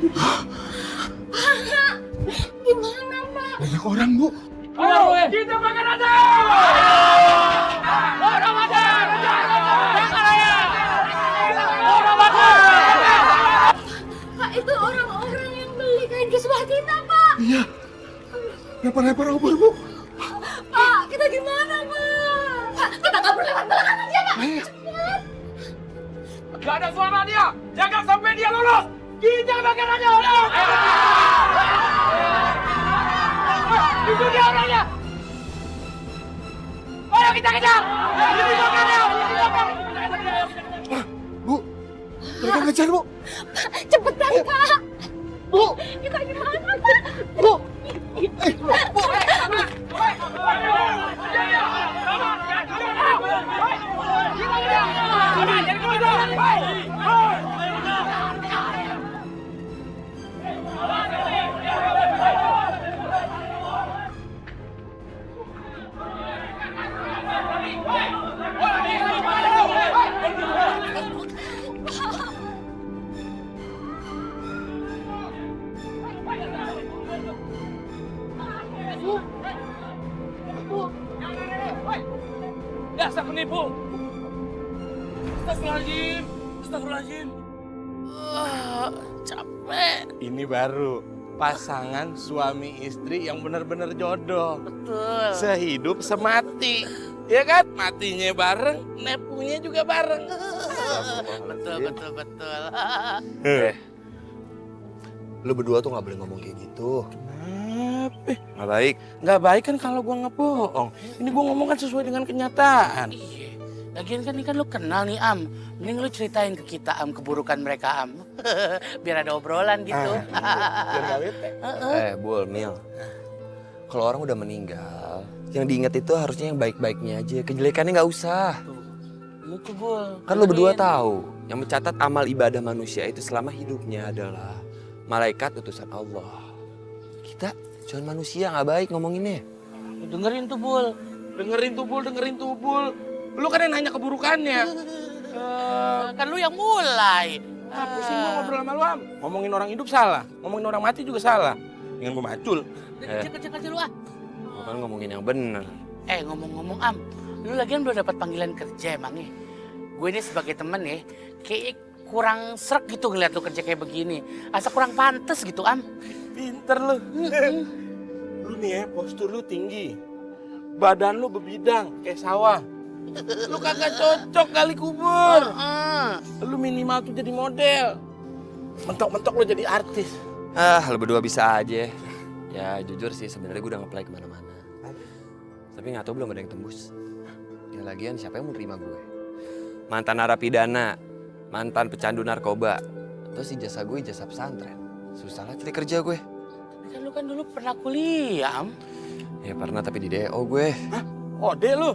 Pak, gimana, Pak? Banyak orang, Bu. Ayo, kita makan aja. Orang ajar. Orang bakar. Pak, itu orang-orang yang beli kain kiswah kita, Pak. Iya. Lempar-lempar obor, Bu. Pak, kita gimana, Pak? Kita kabur lewat belakang aja, Pak. Cepat. Gak ada suara dia. Jangan sampai dia lolos. Kita makan aja. Itu dia orangnya. Ayo kita kejar. Ini makannya. Bu, mereka ngejar, Bu. Cepetan, Pak. Bu. Kita gimana, Pak? Bu. Dasar penipu. Astagfirullahaladzim. Capek. Ini baru pasangan suami istri yang benar-benar jodoh. Betul. Sehidup semati. Ya kan? Matinya bareng, nepunya juga bareng. Betul. Lu berdua tuh nggak boleh ngomong kayak gitu. Kenapa? Nggak baik. Nggak baik kan kalau gua ngebohong. Ini gua ngomong kan sesuai dengan kenyataan. Iya. Lagian kan ini kan lu kenal nih Am. Mending lu ceritain ke kita Am keburukan mereka Am. Biar ada obrolan gitu. Biar nggak bete. Bul, Mil. Kalau orang udah meninggal, yang diingat itu harusnya yang baik-baiknya aja. Kejelekannya nggak usah. Itu Bul. Kan lo berdua tahu, yang mencatat amal ibadah manusia itu selama hidupnya adalah malaikat utusan Allah. Kita cuma manusia nggak baik ngomonginnya. Dengerin tuh Bul. Dengerin tuh Bul. Lu kan yang nanya keburukannya. Kan lu yang mulai. Pusing gua ngobrol sama lu, Am. Ngomongin orang hidup salah, ngomongin orang mati juga salah. Dengan gua macul. Kecil aja lu ah. Kan ngomongin yang bener. Ngomong-ngomong Am, lu lagian belum dapat panggilan kerja emangnya? Gue ini sebagai temen ya, kayak kurang srek gitu ngeliat lu kerja kayak begini. Asa kurang pantes gitu Am. Pinter lu. Lu nih ya, postur lu tinggi. Badan lu bebidang kayak sawah. Lu kagak cocok kali kubur. Lu minimal tuh jadi model. Mentok-mentok lu jadi artis. Lu berdua bisa aja. Ya jujur sih sebenarnya gue udah nge-apply kemana-mana. Tapi nggak tahu belum ada yang tembus. Ya lagian siapa yang mau terima gue? Mantan narapidana, mantan pecandu narkoba. Terus ijazah gue ijazah pesantren. Susah lah cari kerja gue. Kan lu kan dulu pernah kuliah Am. Ya pernah tapi di DO gue. Hah? Ode lu?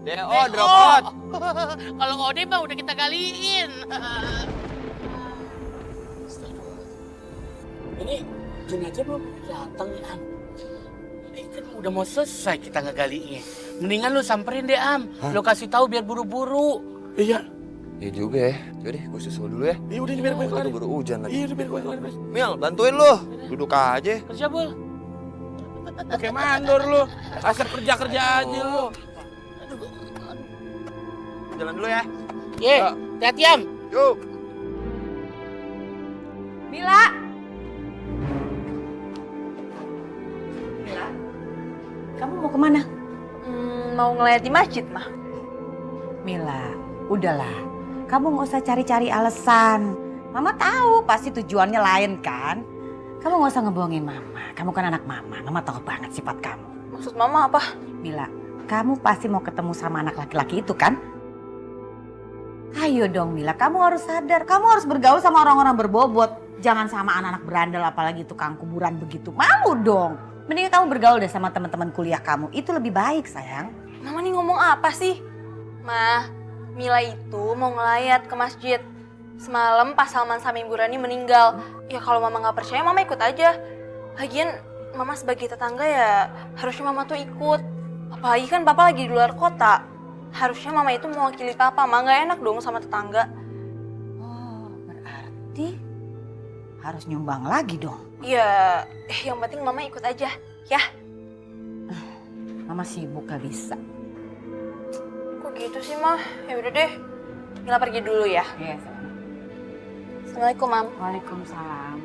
DO drop out. Kalau Ode mah udah kita galiin. Ini jenazah belum datang ya Am. Ini kan udah mau selesai kita ngegaliinnya. Mendingan lu samperin deh Am. Lu kasih tahu biar buru-buru. Iya. Iya juga ya. Yaudah gue susul dulu ya. Iya udah biar gue kelar. Baru hujan lagi. Iya udah biar gue kelar. Mil bantuin lu. Duduk aja. Kerja Bul. Kayak mandor lu. Asal kerja-kerja aja lu. Jalan dulu ya. Ye, hati-hati Am. Yuk. Mila. Mila. Kamu mau kemana? Mau ngeliat di masjid, Mah. Mila, udahlah. Kamu nggak usah cari-cari alasan. Mama tahu pasti tujuannya lain kan? Kamu nggak usah ngebohongin Mama. Kamu kan anak Mama. Mama tahu banget sifat kamu. Maksud Mama apa? Mila, kamu pasti mau ketemu sama anak laki-laki itu kan? Ayo dong Mila, kamu harus sadar. Kamu harus bergaul sama orang-orang berbobot. Jangan sama anak-anak berandal apalagi tukang kuburan begitu. Malu dong. Mending kamu bergaul deh sama teman-teman kuliah kamu. Itu lebih baik sayang. Mama nih ngomong apa sih? Mah, Mila itu mau ngelayat ke masjid. Semalam pas Salman sama Ibu Rani meninggal. Ya kalau Mama nggak percaya, Mama ikut aja. Lagian Mama sebagai tetangga ya harusnya Mama tuh ikut. Apalagi kan Papa lagi di luar kota. Harusnya Mama itu mewakili Papa. Mama nggak enak dong sama tetangga. Oh, berarti harus nyumbang lagi dong. Ya, yang penting Mama ikut aja, ya. Mama sibuk gak bisa. Kok gitu sih, Mah? Ya udah deh. Mila pergi dulu ya. Iya, Assalamualaikum, Mam. Waalaikumsalam.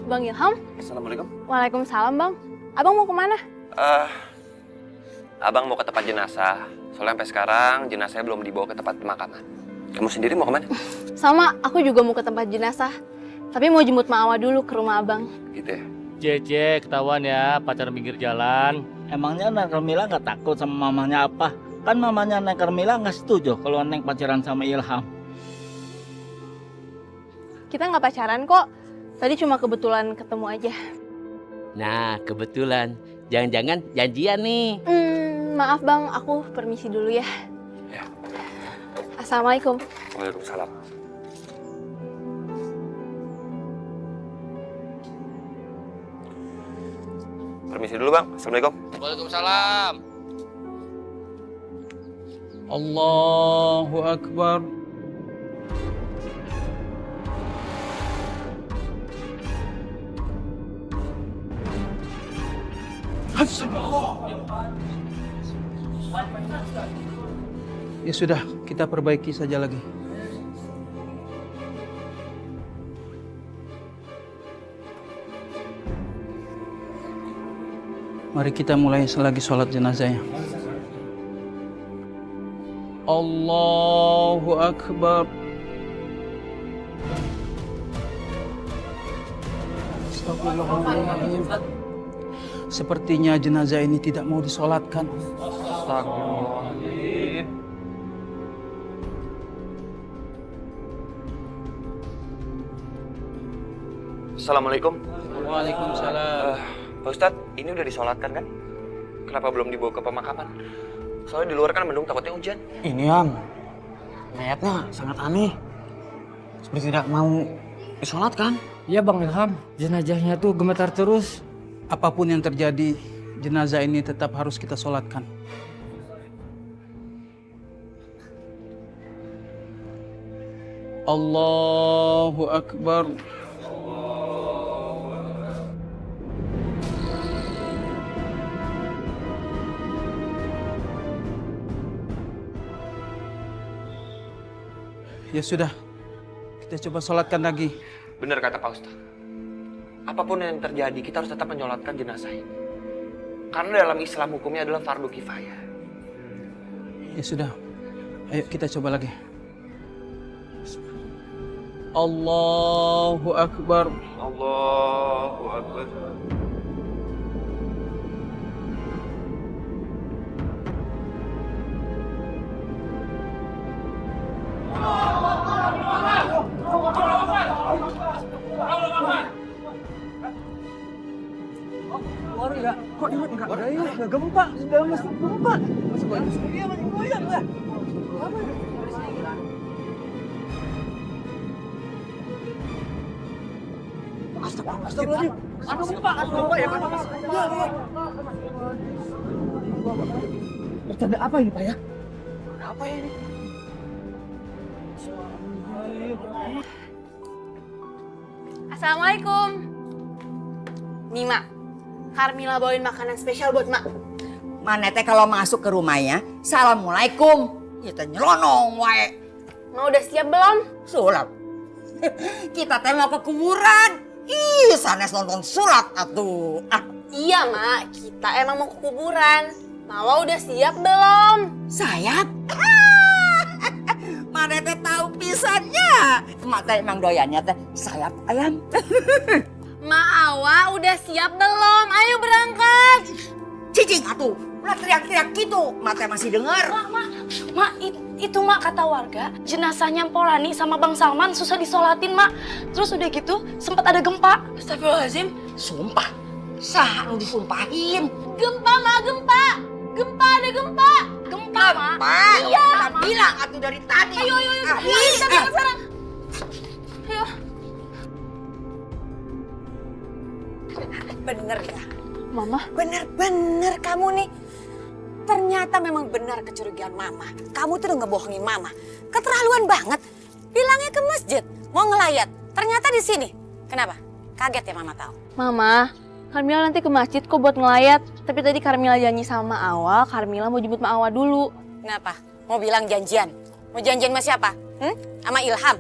Bang Ilham? Assalamualaikum. Waalaikumsalam, Bang. Abang mau kemana? Abang mau ke tempat jenazah. Soalnya sampai sekarang jenazahnya belum dibawa ke tempat pemakaman. Kamu sendiri mau kemana? Sama, aku juga mau ke tempat jenazah. Tapi mau jemput Mak Awa dulu ke rumah Abang. Gitu ya? Cece, ketahuan ya pacar pinggir jalan. Emangnya Neng Carmila nggak takut sama mamanya apa? Kan mamanya Neng Carmila nggak setuju kalau Neng pacaran sama Ilham. Kita nggak pacaran kok. Tadi cuma kebetulan ketemu aja. Nah, kebetulan. Jangan-jangan janjian nih. Maaf Bang, aku permisi dulu ya. Assalamualaikum. Waalaikumsalam. Permisi dulu Bang. Assalamualaikum. Waalaikumsalam. Allahu Akbar. Ya sudah, kita perbaiki saja lagi. Mari kita mulai lagi sholat jenazahnya. Allahu Akbar. Astagfirullahaladzim. Sepertinya jenazah ini tidak mau disolatkan. Astagfirullahaladzim. Assalamualaikum. Waalaikumsalam. Pak Ustadz, ini udah disolatkan kan? Kenapa belum dibawa ke pemakaman? Soalnya di luar kan mendung, takutnya hujan. Ini Am, mayatnya sangat aneh. Seperti tidak mau disolatkan. Iya Bang Ilham, jenazahnya tuh gemetar terus. Apapun yang terjadi, jenazah ini tetap harus kita solatkan. Allahu Akbar. Ya sudah, kita coba sholatkan lagi. Benar kata Pak Ustadz. Apapun yang terjadi, kita harus tetap menyolatkan jenazah ini. Karena dalam Islam hukumnya adalah fardu kifayah. Ya sudah, ayo kita coba lagi. Allahu Akbar. Allahu Akbar. Warga, kok ini enggak ada ya? Enggak gempa, sudah masih gempa. Masih goyang lah. Astagfirullahaladzim. Ada gempa ya Pak? Bercanda apa ini Pak ya? Ada apa ya ini? Assalamualaikum. Nih Mak, Karmila bawain makanan spesial buat Mak. Mana teh kalau masuk ke rumahnya, assalamualaikum. Kita nyelonong wae. Mau udah siap belum? Sulap. Kita teh mau ke kuburan. Ih, sanes nonton sulap atuh. Iya Mak, kita emang mau ke kuburan. Mama udah siap belum? Sayap? Mana teh tahu pisannya. Mak teh emang doyannya teh sayap ayam. Ma Awa udah siap belum? Ayo berangkat. Cicing atuh, ulah teriak-teriak gitu. Mak teh masih dengar. Mak, itu Mak kata warga, jenazahnya Polani sama Bang Salman susah disolatin Mak. Terus udah gitu sempat ada gempa. Astagfirullahaladzim. Sumpah, sah lu disumpahin. Gempa Mak, gempa. Gempa, ada gempa. Gempa Mak. Iya. Kita bilang atuh dari tadi. Ayo, kita berangkat sekarang. Ayo. Bener ya? Mama? Bener-bener kamu nih. Ternyata memang benar kecurigaan Mama. Kamu tuh udah ngebohongin Mama. Keterlaluan banget. Bilangnya ke masjid, mau ngelayat. Ternyata di sini. Kenapa? Kaget ya Mama tahu? Mama, Karmila nanti ke masjid kok buat ngelayat. Tapi tadi Karmila janji sama Awa, Karmila mau jemput Ma Awa dulu. Kenapa? Mau bilang janjian? Mau janjian sama siapa? Sama Ilham?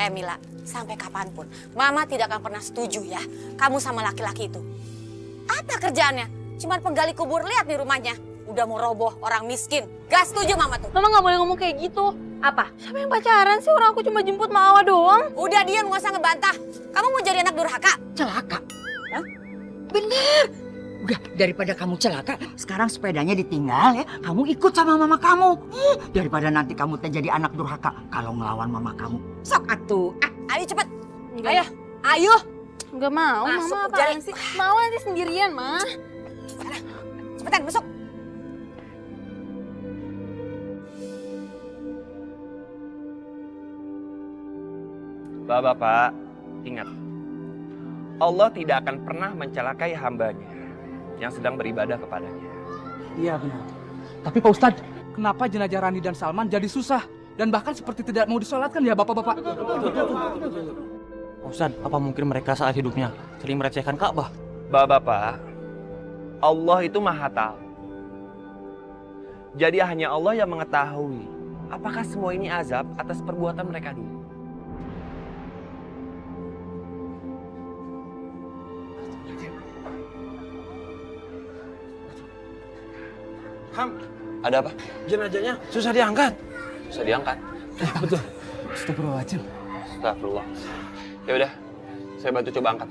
Mila, sampai kapanpun Mama tidak akan pernah setuju ya kamu sama laki-laki itu. Apa kerjaannya? Cuman penggali kubur, lihat nih rumahnya. Udah mau roboh, orang miskin. Gak setuju Mama tuh. Mama gak boleh ngomong kayak gitu. Apa? Siapa yang pacaran sih? Orang aku cuma jemput Ma Awa doang. Udah diam, gak usah ngebantah. Kamu mau jadi anak durhaka? Celaka? Hah? Bener. Udah, daripada kamu celaka, sekarang sepedanya ditinggal ya. Kamu ikut sama mama kamu. Daripada nanti kamu jadi anak durhaka kalau ngelawan mama kamu. Sok atuh. Ayo cepet. Ayo. Ayo. Gak mau, masuk, Mama apaan sih? Mau nanti sendirian, Ma. Cepetan, masuk. Bapak-bapak, ingat. Allah tidak akan pernah mencelakai hambanya yang sedang beribadah kepadanya. Iya benar. Tapi Pak Ustadz, kenapa jenazah Rani dan Salman jadi susah? Dan bahkan seperti tidak mau disolatkan ya Bapak-Bapak? Pak Ustadz, apa mungkin mereka saat hidupnya sering merecehkan Ka'bah? Bapak-bapak, Allah itu maha tahu. Jadi hanya Allah yang mengetahui apakah semua ini azab atas perbuatan mereka dulu. Ham, ada apa? Jenazahnya susah diangkat. Susah diangkat? Betul. Astagfirullahaladzim. Astagfirullah. Ya udah, saya bantu coba angkat.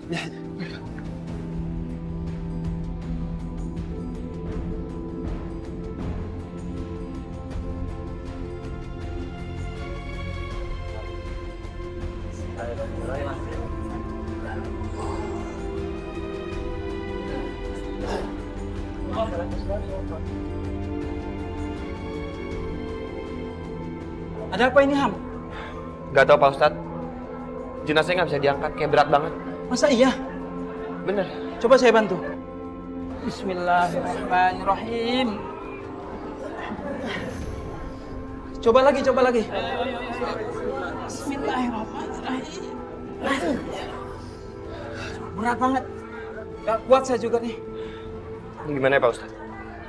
Ada apa ini, Ham? Gak tau Pak Ustadz. Jenazahnya nggak bisa diangkat, kayak berat banget. Masa iya? Bener. Coba saya bantu. Bismillahirrahmanirrahim. Coba lagi. Bismillahirrahmanirrahim. Berat banget. Gak kuat saya juga nih. Gimana ya Pak Ustadz?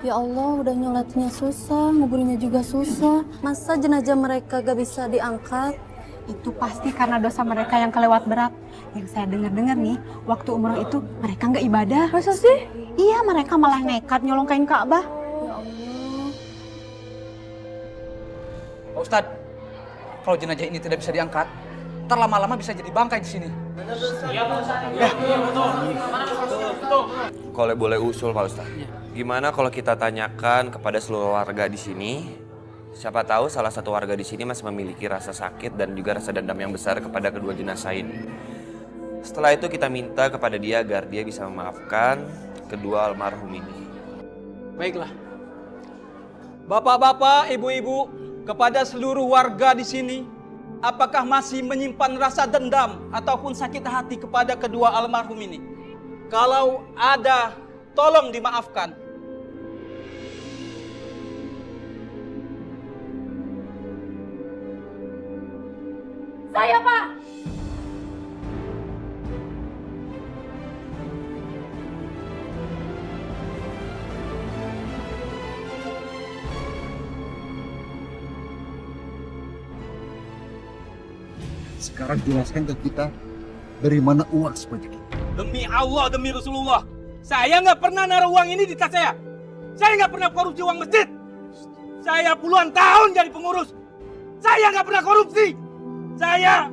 Ya Allah, udah nyolatinnya susah, nguburinnya juga susah. Masa jenazah mereka gak bisa diangkat? Itu pasti karena dosa mereka yang kelewat berat. Yang saya dengar-dengar nih, waktu umroh itu mereka nggak ibadah. Masa sih? Iya, mereka malah nekat nyolong kain Ka'bah. Ya Allah. Pak Ustadz, kalau jenazah ini tidak bisa diangkat, ntar lama-lama bisa jadi bangkai di sini. Kalau boleh usul Pak Ustadz, gimana kalau kita tanyakan kepada seluruh warga di sini? Siapa tahu salah satu warga di sini masih memiliki rasa sakit dan juga rasa dendam yang besar kepada kedua jenazah ini. Setelah itu kita minta kepada dia agar dia bisa memaafkan kedua almarhum ini. Baiklah. Bapak-bapak, ibu-ibu, kepada seluruh warga di sini, apakah masih menyimpan rasa dendam ataupun sakit hati kepada kedua almarhum ini? Kalau ada, tolong dimaafkan. Saya, Pak. Sekarang jelaskan ke kita dari mana uang sebanyak ini. Demi Allah, demi Rasulullah, saya nggak pernah naruh uang ini di tas saya. Saya nggak pernah korupsi uang masjid. Saya puluhan tahun jadi pengurus. Saya nggak pernah korupsi. Saya...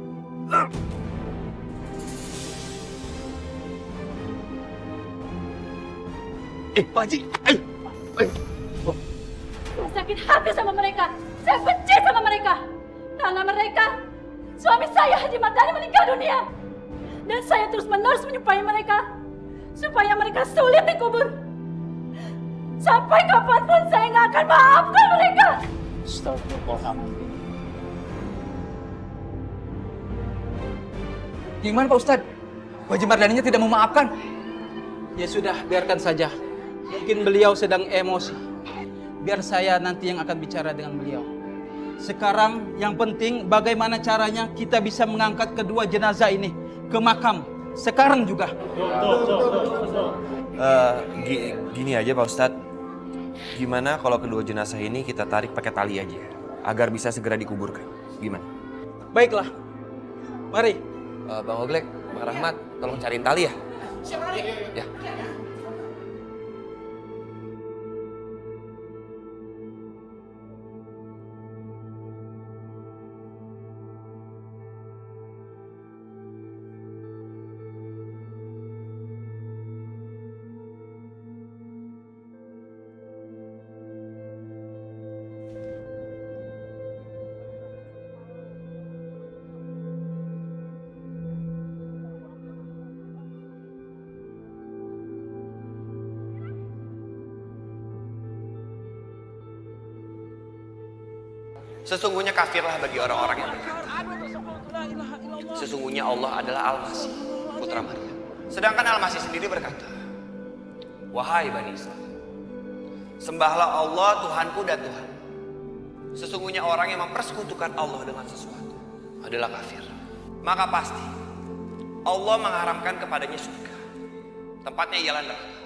Pak Haji, ayo. Saya sakit hati sama mereka. Saya benci sama mereka. Karena mereka, suami saya Haji Mardani meninggal dunia. Dan saya terus-menerus menyupai mereka. Supaya mereka sulit dikubur. Sampai kapanpun saya nggak akan maafkan mereka. Astagfirullahaladzim. Gimana Pak Ustadz? Haji Mardaninya tidak memaafkan? Ya sudah, biarkan saja. Mungkin beliau sedang emosi. Biar saya nanti yang akan bicara dengan beliau. Sekarang yang penting bagaimana caranya kita bisa mengangkat kedua jenazah ini ke makam. Sekarang juga. Gini aja Pak Ustadz. Gimana kalau kedua jenazah ini kita tarik pakai tali aja, agar bisa segera dikuburkan? Gimana? Baiklah. Mari. Bang Oglek, Bang Rahmat, tolong cariin tali ya. Ya. Sesungguhnya kafirlah bagi orang-orang yang berkata, sesungguhnya Allah adalah Al-Masih, putra Maria. Sedangkan Al-Masih sendiri berkata, wahai Bani Israel, sembahlah Allah Tuhanku dan Tuhan. Sesungguhnya orang yang mempersekutukan Allah dengan sesuatu adalah kafir. Maka pasti Allah mengharamkan kepadanya surga. Tempatnya ialah neraka.